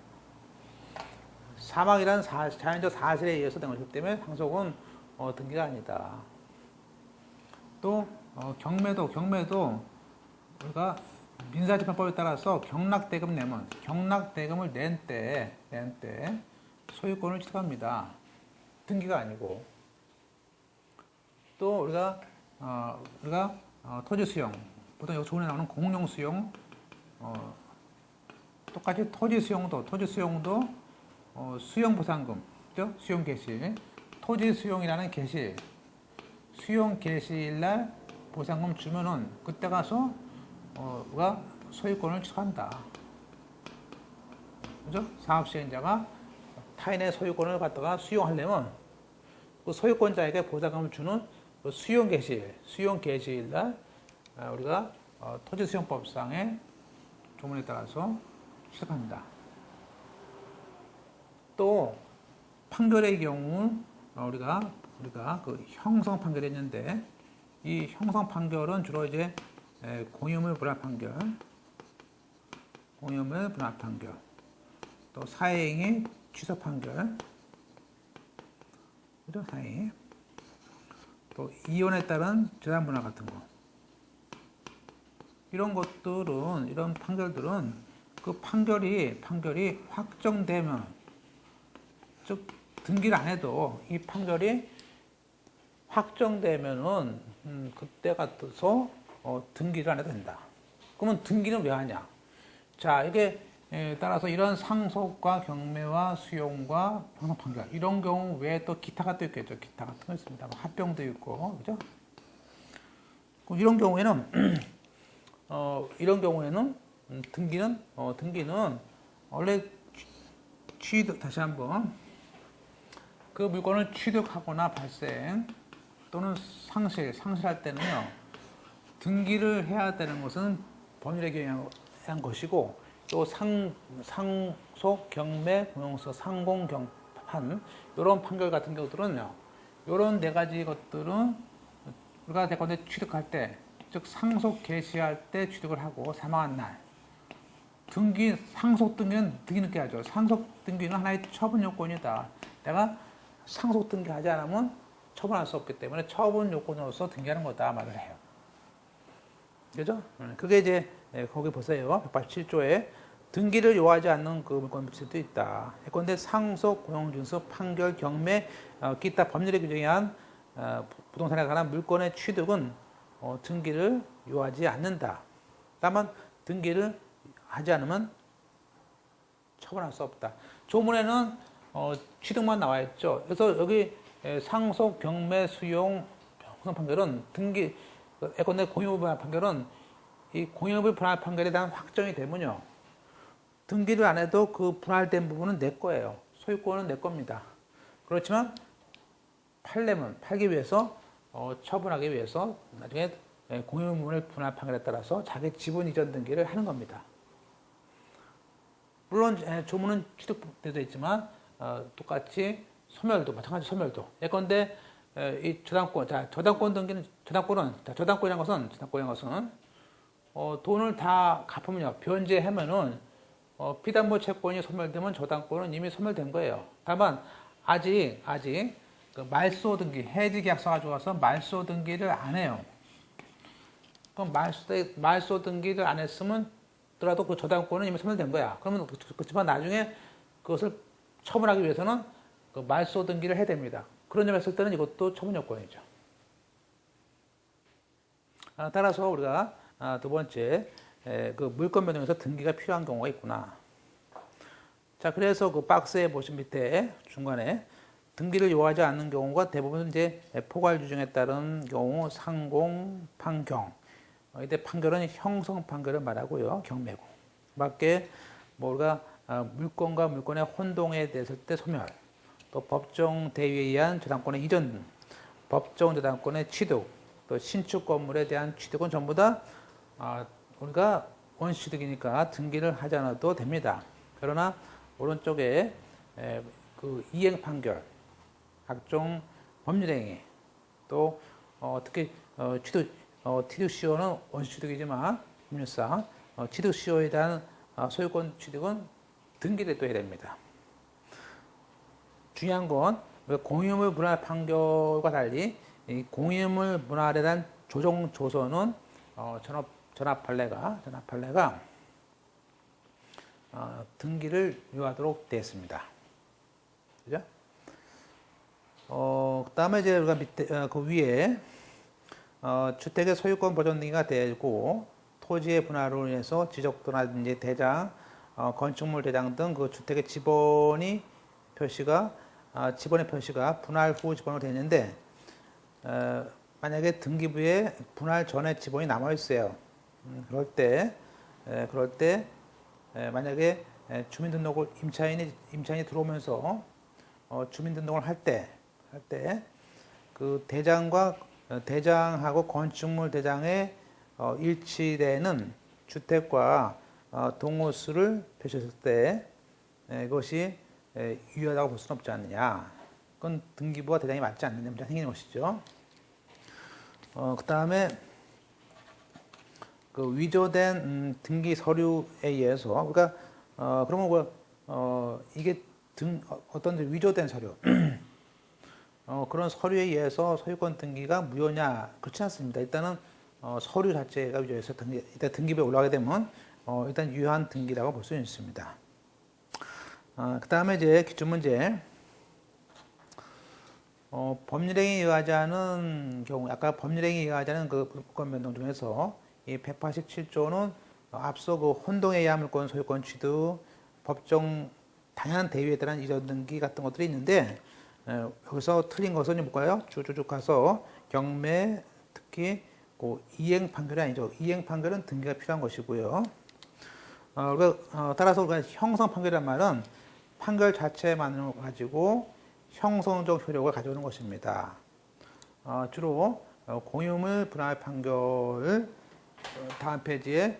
사망이라는 자연적 사실에 의해서 되는 것이기 때문에 상속은 등기가 아니다. 또 경매도 우리가 민사재판법에 따라서 경락대금을 낸 때 소유권을 취득합니다. 등기가 아니고. 또 우리가 토지 수용, 보통 여기 조문에 나오는 공용 수용, 똑같이 토지 수용도 수용 보상금, 그죠? 수용 개시, 토지 수용이라는 개시, 수용 개시일날 보상금 주면은 그때 가서 우리가 소유권을 취득한다. 그죠? 사업 시행자가 타인의 소유권을 갖다가 수용하려면 그 소유권자에게 보상금을 주는 그 수용 개시일날 우리가 토지수용법상의 조문에 따라서 취득합니다. 또 판결의 경우 우리가 그 형성 판결이 있는데 이 형성 판결은 주로 이제 공유물 분할 판결, 또 사행위 취소 판결, 그죠? 사행위, 또 이혼에 따른 재산 분할 같은 거. 이런 판결들은 그 판결이 확정되면, 즉 등기를 안 해도 이 판결이 확정되면은 그때 같아서 등기를 안 해도 된다. 그러면 등기는 왜 하냐? 자, 이게 따라서 이런 상속과 경매와 수용과 형성 판결 이런 경우 외에 또 기타가 또 있겠죠. 기타 같은 거 있습니다. 합병도 있고, 그죠? 이런 경우에는 등기는 원래 다시 한번 그 물건을 취득하거나 발생 또는 상실할 때는요, 등기를 해야 되는 것은 법률에 의한 것이고, 또 상속, 경매, 공용서, 상공, 경판 이런 판결 같은 경우들은요, 이런 네 가지 것들은 우리가 대건대 취득할 때, 즉 상속 개시할 때 취득을 하고 사망한 날, 상속 등기는 등기 늦게 하죠. 상속 등기는 하나의 처분 요건이다. 내가 상속 등기하지 않으면 처분할 수 없기 때문에 처분 요건으로서 등기하는 거다 말을 해요. 그죠? 그게 이제 거기 보세요. 187조에 등기를 요하지 않는 그 물건 물질도 있다. 예컨대 상속, 공용증서, 판결, 경매, 기타 법률에 규정한 부동산에 관한 물건의 취득은 등기를 요하지 않는다. 다만 등기를 하지 않으면 처분할 수 없다. 조문에는 취득만 나와 있죠. 그래서 여기 상속, 경매, 수용, 형성 판결은 등기, 예컨대 공유물 분할 판결은 이 공유물 분할 판결에 대한 확정이 되면요, 등기를 안 해도 그 분할된 부분은 내 거예요. 소유권은 내 겁니다. 그렇지만 팔기 위해서 처분하기 위해서 나중에 공유물 분할 판결에 따라서 자기 지분 이전 등기를 하는 겁니다. 물론 조문은 취득되어 있지만 똑같이 소멸도 마찬가지 소멸도. 예컨대 이 저당권 등기는 저당권이라는 것은 돈을 다 갚으면요, 변제하면은 피담보 채권이 소멸되면 저당권은 이미 소멸된 거예요. 다만 아직 그 말소 등기, 해지 계약서 가지고 와서 말소 등기를 안 해요. 그럼 말소 등기를 안 했으면 더라도 그 저당권은 이미 소멸된 거야. 그러면 그렇지만 나중에 그것을 처분하기 위해서는 그 말소 등기를 해야 됩니다. 그런 점에서 봤을 때는 이것도 처분 요건이죠. 따라서 우리가 두 번째, 그 물권 변동에서 등기가 필요한 경우가 있구나. 자, 그래서 그 박스에 보신 밑에 중간에 등기를 요하지 않는 경우가 대부분 이제 포괄 규정에 따른 경우 상공, 판경. 이때 판결은 형성 판결을 말하고요, 경매고. 밖에 우리가 물권과 물권의 혼동에 됐을 때 소멸, 또 법정 대위에 의한 저당권의 이전, 법정 저당권의 취득, 또 신축 건물에 대한 취득은 전부 다 우리가 원시취득이니까 등기를 하지 않아도 됩니다. 그러나 오른쪽에 그 이행 판결, 각종 법률행위, 또 특히 취득시효는 원시취득이지만 법률상 취득시효에 대한 소유권 취득은 등기를 또 해야 됩니다. 중요한 건 공유물 분할 판결과 달리 이 공유물 분할에 대한 조정 조서는 전압 판례가 등기를 요하도록 되어 있습니다. 그죠? 그다음에 이제 우리가 밑에 그 위에 주택의 소유권 보존 등기가 되고 토지의 분할로 인해서 지적도라든지 대장, 건축물 대장 등 그 주택의 지번의 표시가 분할 후 지번으로 되어 있는데, 만약에 등기부에 분할 전에 지번이 남아 있어요. 그럴 때 만약에 주민등록을 임차인이 들어오면서 주민등록을 할 때 그 대장하고 건축물 대장의 일치되는 주택과 동호수를 표시했을 때 이것이 유효하다고 볼 수는 없지 않느냐. 그건 등기부와 대장이 맞지 않는 문제가 생기는 것이죠. 그 다음에 그 위조된 등기 서류에 의해서 우리가 그러면 이게 어떤 위조된 서류 그런 서류에 의해서 소유권 등기가 무효냐? 그렇지 않습니다. 일단은 서류 자체가 위조해서 일단 등기부에 올라가게 되면 일단 유효한 등기라고 볼 수 있습니다. 그 다음에 이제 기출문제. 법률행위 의하지 않은 경우, 아까 법률행위 의하지 않은 그 물권 변동 중에서 이 187조는 앞서 그 혼동에 의한 물권 소유권 취득, 법정 당연한 대위에 따른 이전 등기 같은 것들이 있는데, 여기서 틀린 것은 뭘까요? 쭉쭉 가서 경매, 특히 그 이행 판결이 아니죠. 이행 판결은 등기가 필요한 것이고요. 따라서 우리가 형성 판결이란 말은 판결 자체만을 가지고 형성적 효력을 가져오는 것입니다. 주로 공유물 분할 판결, 다음 페이지에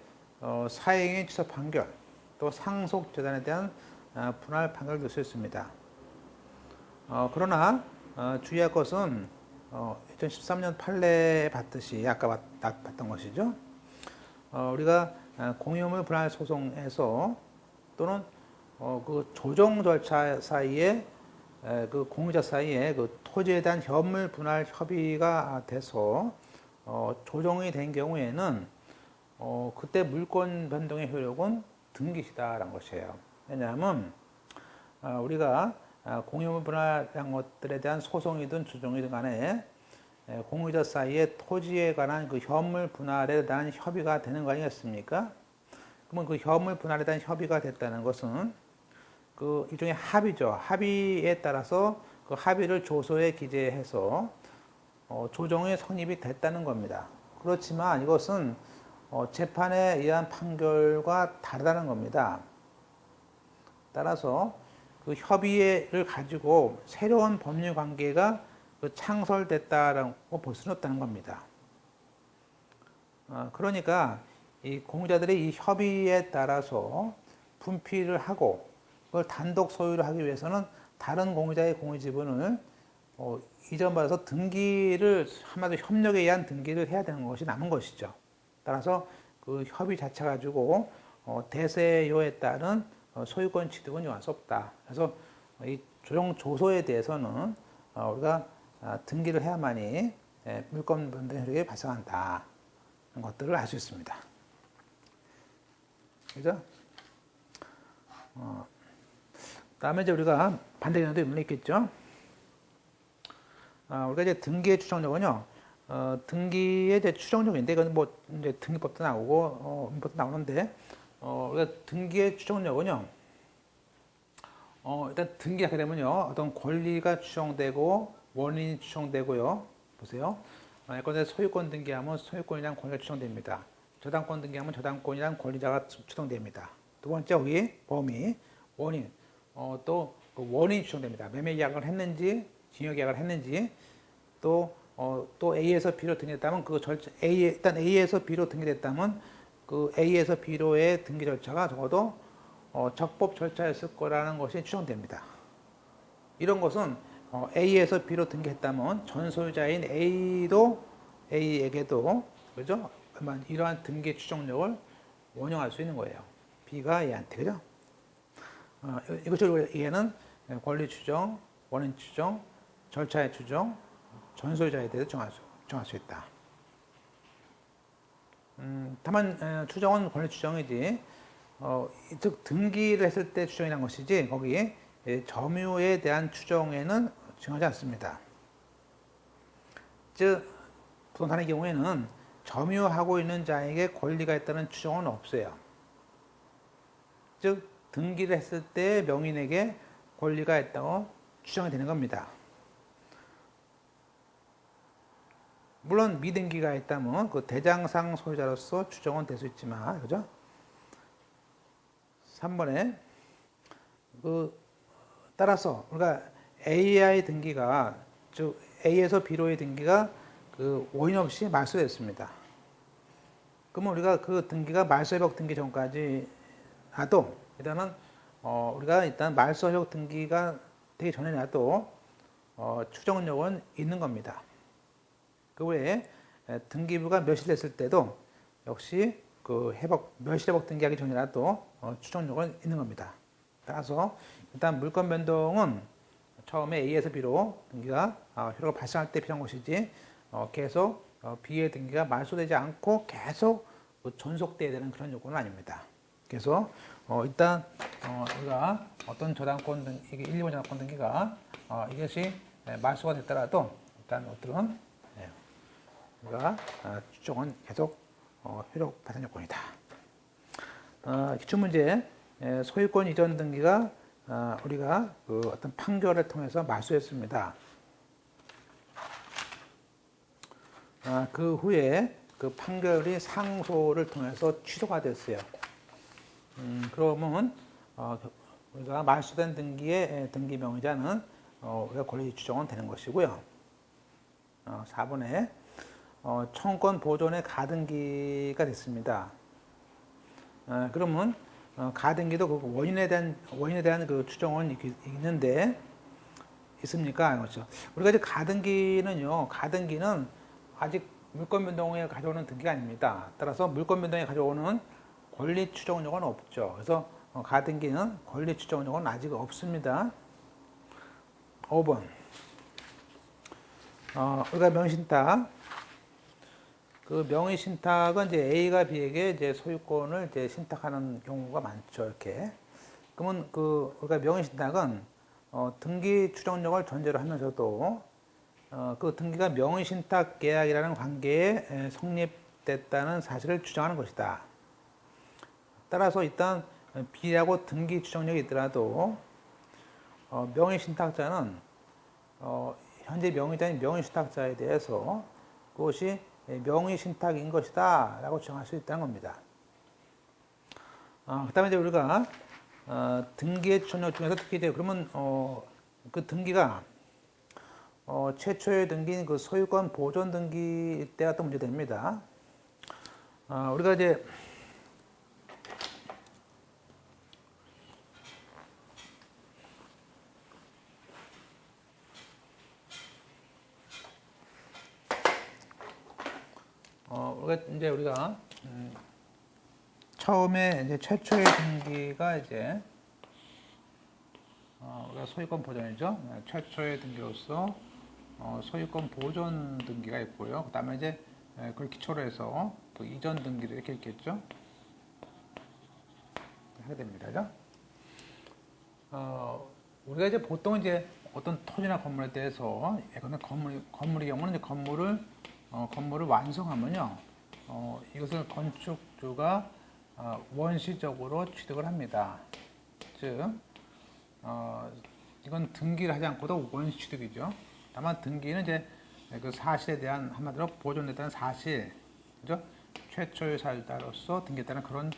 사행위 취소 판결, 또 상속 재단에 대한 분할 판결을 넣을 수 있습니다. 그러나 주의할 것은 2013년 판례에 봤듯이 아까 봤던 것이죠. 우리가 공유물 분할 소송에서 또는 그 조정 절차 사이에 그 공유자 사이에 그 토지에 대한 현물 분할 협의가 돼서 조정이 된 경우에는 그때 물권 변동의 효력은 등기시다라는 것이에요. 왜냐하면 우리가 공유물 분할한 것들에 대한 소송이든 조정이든 간에 공유자 사이에 토지에 관한 그 현물 분할에 대한 협의가 되는 거 아니겠습니까? 그러면 그 현물 분할에 대한 협의가 됐다는 것은 그 일종의 합의죠. 합의에 따라서 그 합의를 조서에 기재해서 조정의 성립이 됐다는 겁니다. 그렇지만 이것은 재판에 의한 판결과 다르다는 겁니다. 따라서 그 협의를 가지고 새로운 법률 관계가 창설됐다라고 볼 수는 없다는 겁니다. 그러니까 이 공유자들의 이 협의에 따라서 분필을 하고 그걸 단독 소유를 하기 위해서는 다른 공유자의 공유지분을 이전받아서 등기를 한마디로 협력에 의한 등기를 해야 되는 것이 남은 것이죠. 따라서 그 협의 자체 가지고 대세요에 따른 소유권 취득은 요할 수 없다. 그래서 이 조정 조소에 대해서는 우리가 등기를 해야만이 물권 변동 효력이 발생한다. 이런 것들을 알 수 있습니다. 그죠? 다음에 이제 우리가 반대 견해도 물론 있겠죠. 우리가 이제 등기의 추정력은요, 등기의 이제 추정력인데, 이건 뭐 이제 등기법도 나오고, 민법도 나오는데, 우리가 등기의 추정력은요, 일단 등기하게 되면요, 어떤 권리가 추정되고, 원인이 추정되고요. 보세요. 예컨대 소유권 등기하면 소유권이란 권리가 추정됩니다. 저당권 등기하면 저당권이란 권리자가 추정됩니다. 두 번째, 여기 범위, 원인. 또 원인이 추정됩니다. 매매 계약을 했는지, 징역 계약을 했는지, 또 A에서 B로 등기됐다면 그 절차, 일단 A에서 B로 등기됐다면 그 A에서 B로의 등기 절차가 적어도 적법 절차였을 거라는 것이 추정됩니다. 이런 것은 A에서 B로 등기했다면 전 소유자인 A도 A에게도 그죠? 이러한 등기 추정력을 원용할 수 있는 거예요. B가 A한테 그죠? 이것을 얘는 권리 추정, 원인 추정, 절차의 추정, 전 소유자에 대해서 정할 수 있다. 다만 추정은 권리 추정이지, 즉 등기를 했을 때 추정이라는 것이지 거기 점유에 대한 추정에는 정하지 않습니다. 즉 부동산의 경우에는 점유하고 있는 자에게 권리가 있다는 추정은 없어요. 즉 등기를 했을 때 명인에게 권리가 있다고 추정이 되는 겁니다. 물론 미등기가 있다면 그 대장상 소유자로서 추정은 될 수 있지만, 그죠? 3번에 따라서 우리가 AI 등기가 즉 A에서 B로의 등기가 그 원인 없이 말소됐습니다. 그러면 우리가 그 등기가 말소회복 등기 전까지 나도 일단은 우리가 일단 말소회복 등기가 되기 전에라도 추정력은 있는 겁니다. 그 외에 등기부가 멸실됐을 때도 역시 그 멸실회복 등기하기 전이라도 추정력은 있는 겁니다. 따라서 일단 물권 변동은 처음에 A에서 B로 등기가 효력을 발생할 때 필요한 것이지 계속 B의 등기가 말소되지 않고 계속 존속돼야 되는 그런 요건은 아닙니다. 그래서 일단 우리가 어떤 저당권 등 이게 1, 2번 저당권 등기가 이것이 말소가 됐더라도 일단 어떤 우리가 추정은 계속 효력 발생 요건이다. 기출문제 소유권 이전 등기가 우리가 그 어떤 판결을 통해서 말소했습니다. 그 후에 그 판결이 상소를 통해서 취소가 됐어요. 그러면 우리가 말소된 등기의 등기 명의자는 우리가 권리 추정은 되는 것이고요. 4번에 청구권 보존의 가등기가 됐습니다. 그러면 가등기도 그 원인에 대한 그 추정은 있는데 있습니까? 그렇죠. 우리가 이제 가등기는 아직 물권 변동에 가져오는 등기가 아닙니다. 따라서 물권 변동에 가져오는 권리 추정 요건은 없죠. 그래서 가등기는 권리 추정 요건은 아직 없습니다. 5번. 우리가 명의신탁. 그 명의신탁은 이제 A가 B에게 이제 소유권을 이제 신탁하는 경우가 많죠. 이렇게. 그러면 우리가 명의신탁은 등기 추정력을 전제로 하면서도 그 등기가 명의신탁 계약이라는 관계에 성립됐다는 사실을 주장하는 것이다. 따라서 일단 B라고 등기 추정력이 있더라도 명의신탁자는 현재 명의자인 명의신탁자에 대해서 그것이 명의신탁인 것이다 라고 주장할 수 있다는 겁니다. 그 다음에 이제 우리가 등기의 추정력 중에서 특히 이제 그러면 그 등기가 최초의 등기인 그 소유권 보존 등기일 때가 또 문제됩니다. 우리가 이제 우리가 처음에 이제 최초의 등기가 이제 우리가 소유권 보존이죠. 최초의 등기로서 소유권 보존 등기가 있고요. 그 다음에 이제 그걸 기초로 해서 또 이전 등기를 이렇게 있겠죠. 하게 됩니다. 그죠? 우리가 이제 보통 이제 어떤 토지나 건물에 대해서 예컨대 건물의 경우는 이제 건물을 완성하면요. 이것을 건축주가 원시적으로 취득을 합니다. 즉, 이건 등기를 하지 않고도 원시 취득이죠. 다만 등기는 이제 그 사실에 대한 한마디로 보존됐다는 사실, 그죠? 최초의 사유자로서 등기했다는 그런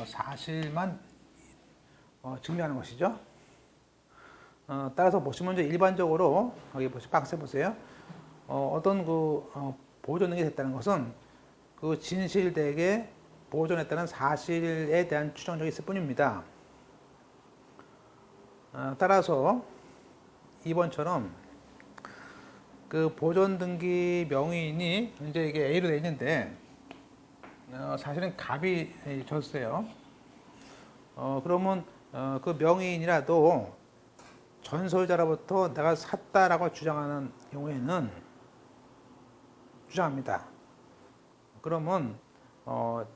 사실만 증명하는 것이죠. 따라서 보시면 이제 일반적으로 여기 박스에 보세요. 어떤 보존 등기 됐다는 것은 그 진실되게 보존했다는 사실에 대한 추정력이 있을 뿐입니다. 따라서 2번처럼 그 보존 등기 명의인이 이제 이게 A로 되어 있는데 사실은 갑이 졌어요. 그러면 그 명의인이라도 전소유자로부터 내가 샀다라고 주장하는 경우에는 주장합니다. 그러면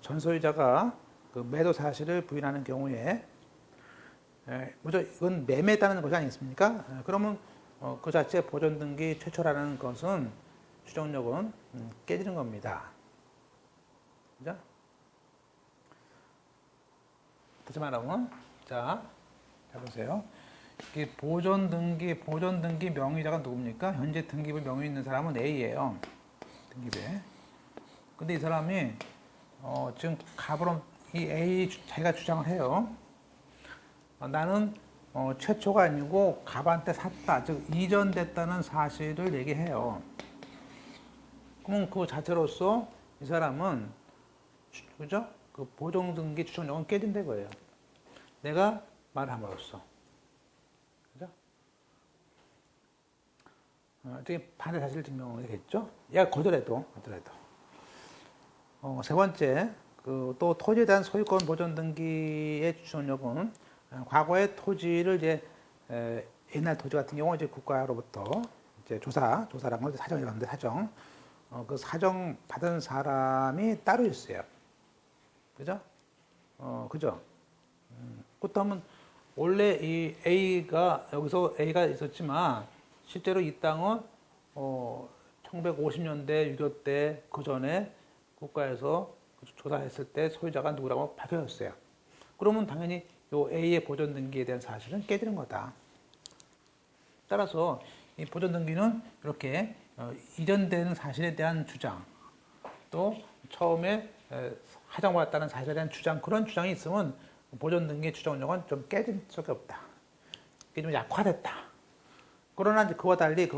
전소유자가 그 매도 사실을 부인하는 경우에 먼저 이건 매매했다는 것이 아니겠습니까? 그러면 그 자체 보존 등기 최초라는 것은 추정력은 깨지는 겁니다. 그죠? 다시 말하면 자 보세요. 이 보존 등기 명의자가 누굽니까? 현재 등기부 명의 있는 사람은 A예요. 등기부에. 근데 이 사람이 지금 갑으로 이 A 자기가 주장을 해요. 나는 최초가 아니고 갑한테 샀다, 즉 이전됐다는 사실을 얘기해요. 그러면 그 자체로서 이 사람은 그죠? 그 보존 등기 추정력은 깨진다 이거예요. 내가 말함으로써. 그죠? 이게 반대 사실을 증명하겠죠? 얘가 거절해도. 세 번째, 또 토지에 대한 소유권 보존 등기의 추정력은 과거의 토지를 이제 옛날 토지 같은 경우 이제 국가로부터 이제 조사라는 걸 사정이라는데 사정. 그 사정 받은 사람이 따로 있어요. 그죠? 그죠? 그렇다면 원래 이 A가 여기서 A가 있었지만 실제로 이 땅은 1950년대 6.25 때 그 전에 국가에서 조사했을 때 소유자가 누구라고 밝혀졌어요. 그러면 당연히 요 A의 보존 등기에 대한 사실은 깨지는 거다. 따라서 이 보존 등기는 이렇게 이전되는 사실에 대한 주장, 또 처음에 하정받았다는 사실에 대한 주장, 그런 주장이 있으면 보존 등기의 추정력은 좀 깨질 수밖에 없다. 이게 좀 약화됐다. 그러나 이제 그와 달리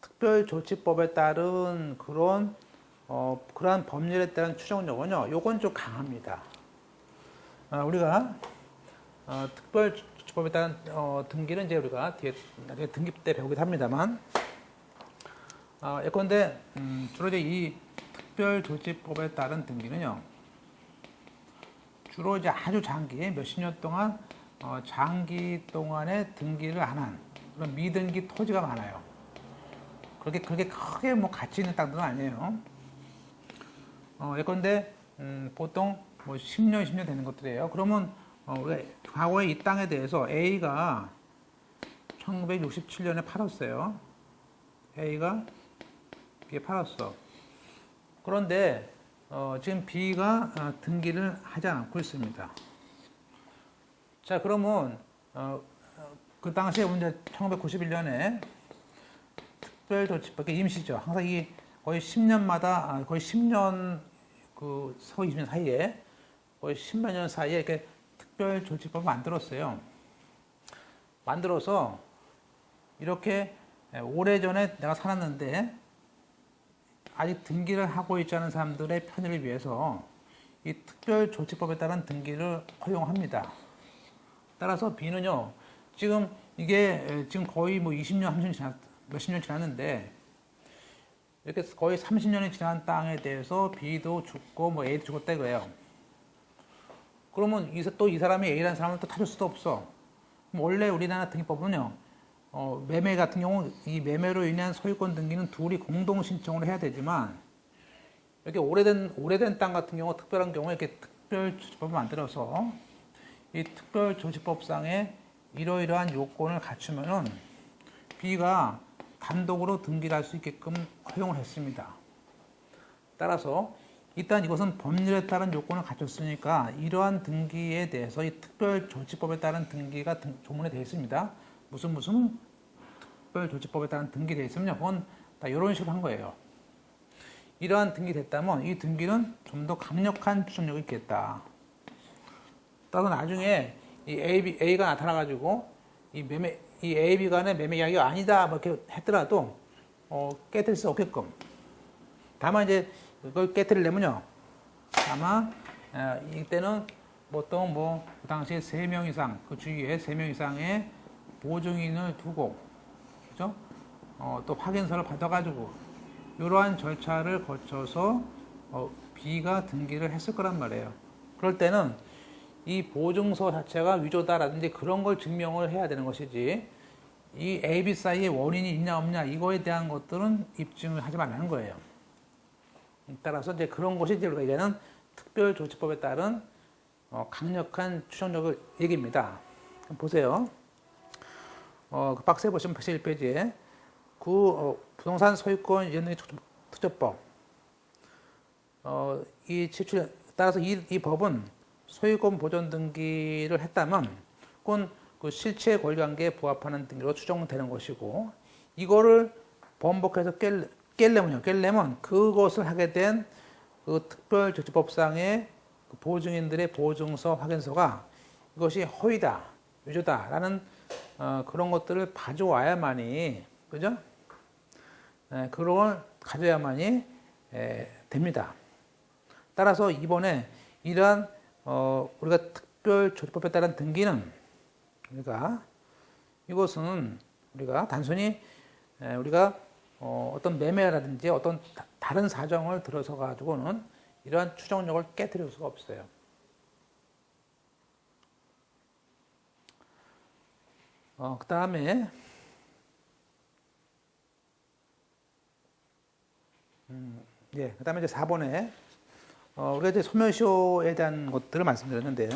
특별조치법에 따른 그러한 법률에 따른 추정력은요, 요건 좀 강합니다. 우리가 특별조치법에 따른 등기는 이제 우리가 뒤에 나중에 등기 때 배우기도 합니다만, 예컨대 주로 이제 이 특별조치법에 따른 등기는요, 주로 이제 아주 장기 몇십 년 동안 장기 동안에 등기를 안 한 그런 미등기 토지가 많아요. 그렇게 크게 뭐 가치 있는 땅들은 아니에요. 예컨대 보통 뭐 10년, 20년 되는 것들이에요. 그러면 우리가 과거에 이 땅에 대해서 A가 1967년에 팔았어요. A가 B에 팔았어. 그런데 지금 B가 등기를 하지 않고 있습니다. 자, 그러면 그 당시에 이제 1991년에 특별조치법, 임시죠. 항상 이 거의 10년마다 거의 10년 서 20년 사이에 거의 10몇 년 사이에 이렇게 특별조치법을 만들었어요. 만들어서 이렇게 오래전에 내가 살았는데 아직 등기를 하고 있지 않은 사람들의 편의를 위해서 이 특별조치법에 따른 등기를 허용합니다. 따라서 B는요, 지금 이게 지금 거의 뭐 20년, 30년 몇십 년 지났는데 이렇게 거의 30년이 지난 땅에 대해서 B도 죽고 뭐 A도 죽었다 이거예요. 그러면 또 이 사람이 A라는 사람을 또 타줄 수도 없어. 원래 우리나라 등기법은요, 매매 같은 경우 이 매매로 인한 소유권 등기는 둘이 공동 신청을 해야 되지만 이렇게 오래된 땅 같은 경우 특별한 경우에 이렇게 특별조치법을 만들어서 이 특별조치법상에 이러이러한 요건을 갖추면은 B가 단독으로 등기를 할 수 있게끔 허용을 했습니다. 따라서 일단 이것은 법률에 따른 요건을 갖췄으니까 이러한 등기에 대해서 이 특별조치법에 따른 등기가 조문에 되어 있습니다. 무슨 특별조치법에 따른 등기 되어 있으면요, 그건 다 이런 식으로 한 거예요. 이러한 등기 됐다면 이 등기는 좀 더 강력한 추정력이 있겠다. 따라서 나중에 이 A가 나타나가지고 이 A, B 간의 매매 이야기가 아니다 뭐 이렇게 했더라도 깨뜨릴 수 없게끔. 다만 이제 그걸 깨뜨리려면요, 아마 이때는 보통 그 당시에 3명 이상, 그 주위에 3명 이상의 보증인을 두고, 그죠? 또 확인서를 받아가지고 이러한 절차를 거쳐서 B가 등기를 했을 거란 말이에요. 그럴 때는 이 보증서 자체가 위조다라든지 그런 걸 증명을 해야 되는 것이지, 이 A, B 사이에 원인이 있냐 없냐 이거에 대한 것들은 입증을 하지 말라는 거예요. 따라서 이제 그런 것이 이제 우리가 얘기하는 특별조치법에 따른 강력한 추정력을 얘기입니다. 보세요. 그 박스에 보시면 81페이지에 부동산 소유권 연등기 특조법 따라서 이 법은 소유권 보존 등기를 했다면 그건 그 실체 권리관계에 부합하는 등기로 추정되는 것이고, 이거를 번복해서 깰려면 그것을 하게 된 그 특별조치법상의 그 보증인들의 보증서 확인서가 이것이 허위다, 위조다라는 그런 것들을 가져와야만이, 그죠? 그런 걸 가져야만이 됩니다. 따라서 이번에 이러한 우리가 특별조치법에 따른 등기는 이것은 우리가 단순히 우리가 어떤 매매라든지 어떤 다른 사정을 들어서 가지고는 이러한 추정력을 깨뜨릴 수가 없어요. 그 다음에 그 다음에 이제 4번에 우리가 이제 소멸시효에 대한 것들을 말씀드렸는데,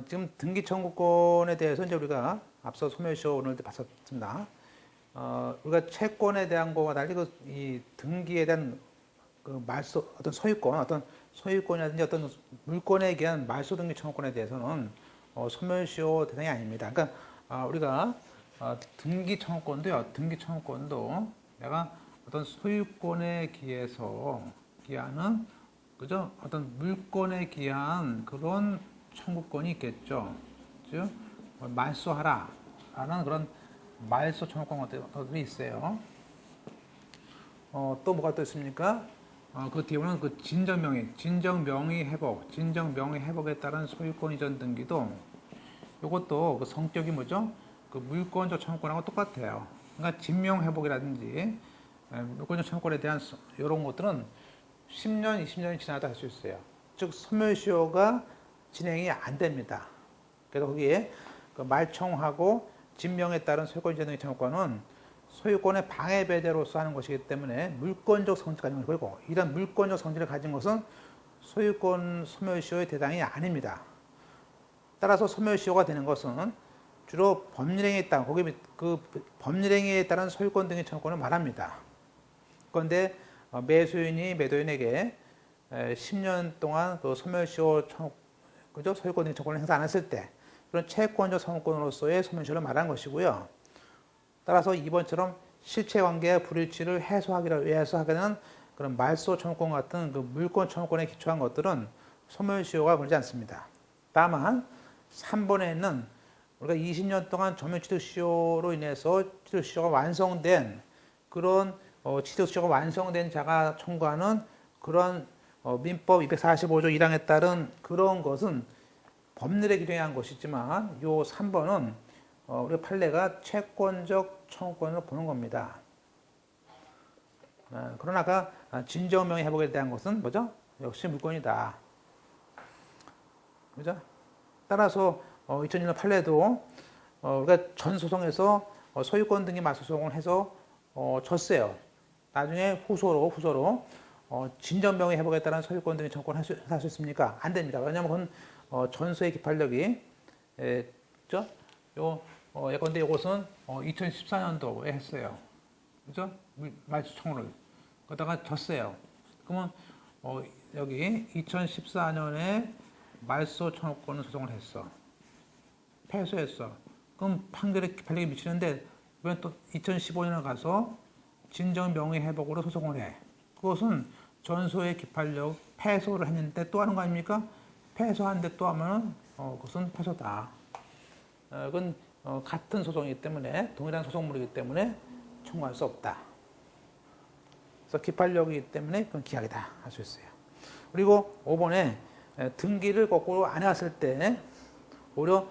지금 등기 청구권에 대해서 이제 우리가 앞서 소멸시효 오늘 봤었습니다. 우리가 채권에 대한 거와 달리 이 등기에 대한 그 말소, 어떤 소유권이라든지 어떤 물건에 대한 말소 등기 청구권에 대해서는 소멸시효 대상이 아닙니다. 그러니까 우리가 등기 청구권도요, 등기 청구권도 내가 어떤 소유권에 기해서 기하는 그죠? 어떤 물건에 기한 그런 청구권이 있겠죠. 즉 말소하라라는 그런 말소 청구권들이 있어요. 또 뭐가 또 있습니까? 그 뒤에는 그 진정명의 회복에 따른 소유권 이전 등기도 이것도 그 성격이 뭐죠? 그 물권적 청구권하고 똑같아요. 그러니까 진명 회복이라든지 물권적 청구권에 대한 이런 것들은 10년, 20년이 지나도 할 수 있어요. 즉 소멸시효가 진행이 안 됩니다. 그래서 거기에 그 말청하고 진명에 따른 소유권 이전 등기 청구권은 소유권의 방해 배제로서 하는 것이기 때문에 물권적 성질을 가진 것이고, 이런 물권적 성질을 가진 것은 소유권 소멸시효의 대상이 아닙니다. 따라서 소멸시효가 되는 것은 주로 법률행위에 따른 그 법률행위에 따른 소유권 등의 청구권을 말합니다. 그런데 매수인이 매도인에게 10년 동안 그 소멸시효 그죠? 소유권 등의 청구권을 행사 안 했을 때 그런 채권적 성권으로서의 소멸시효를 말하는 것이고요. 따라서 이번처럼 실체관계 불일치를 해소하기 위해서 하게 되는 그런 말소 청구권 같은 그 물권 청구권에 기초한 것들은 소멸시효가 걸리지 않습니다. 다만 3번에 있는 우리가 20년 동안 점유취득시효로 인해서 취득시효가 완성된 그런 취득시효가 완성된 자가 청구하는 그런 민법 245조 1항에 따른 그런 것은 법률에 규정한 것이지만 요 3번은 우리 판례가 채권적 청구권으로 보는 겁니다. 그러나 아까 진정명의 회복에 대한 것은 뭐죠? 역시 물권이다. 그죠? 따라서 2001년 판례도 우리가 전 소송에서 소유권 등기 맞소송을 해서 졌어요. 나중에 후소로 진정명의 회복에 따른 소유권 등기 청구권을 할 수 있습니까? 안 됩니다. 왜냐하면 그건 전소의 기판력이 그죠? 예컨대 이것은 2014년도에 했어요. 그죠? 말소 청구를. 그러다가 졌어요. 그러면 여기 2014년에 말소 청구권 소송을 했어. 패소했어. 그럼 판결에 기판력이 미치는데 왜 또 2015년에 가서 진정 명의 회복으로 소송을 해? 그것은 전소의 기판력 패소를 했는데 또 하는 거 아닙니까? 패소하는데 또 하면은 그것은 패소다. 그건 같은 소송이기 때문에 동일한 소송물이기 때문에 청구할 수 없다. 그래서 기판력이기 때문에 그건 기각이다 할 수 있어요. 그리고 5번에 등기를 거꾸로 안 해왔을 때 오히려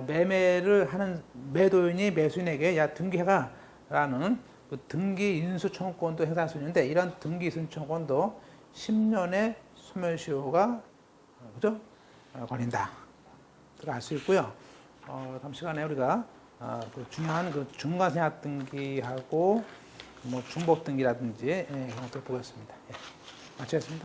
매매를 하는 매도인이 매수인에게 야 등기해가 라는 그 등기 인수 청구권도 행사할 수 있는데 이런 등기 인수 청구권도 10년의 소멸시효가 그죠? 걸린다. 알 수 있고요. 다음 시간에 우리가 그 중요한 그 중과세납 등기하고 뭐 중복 등기라든지 그런 것들 보겠습니다. 마치겠습니다.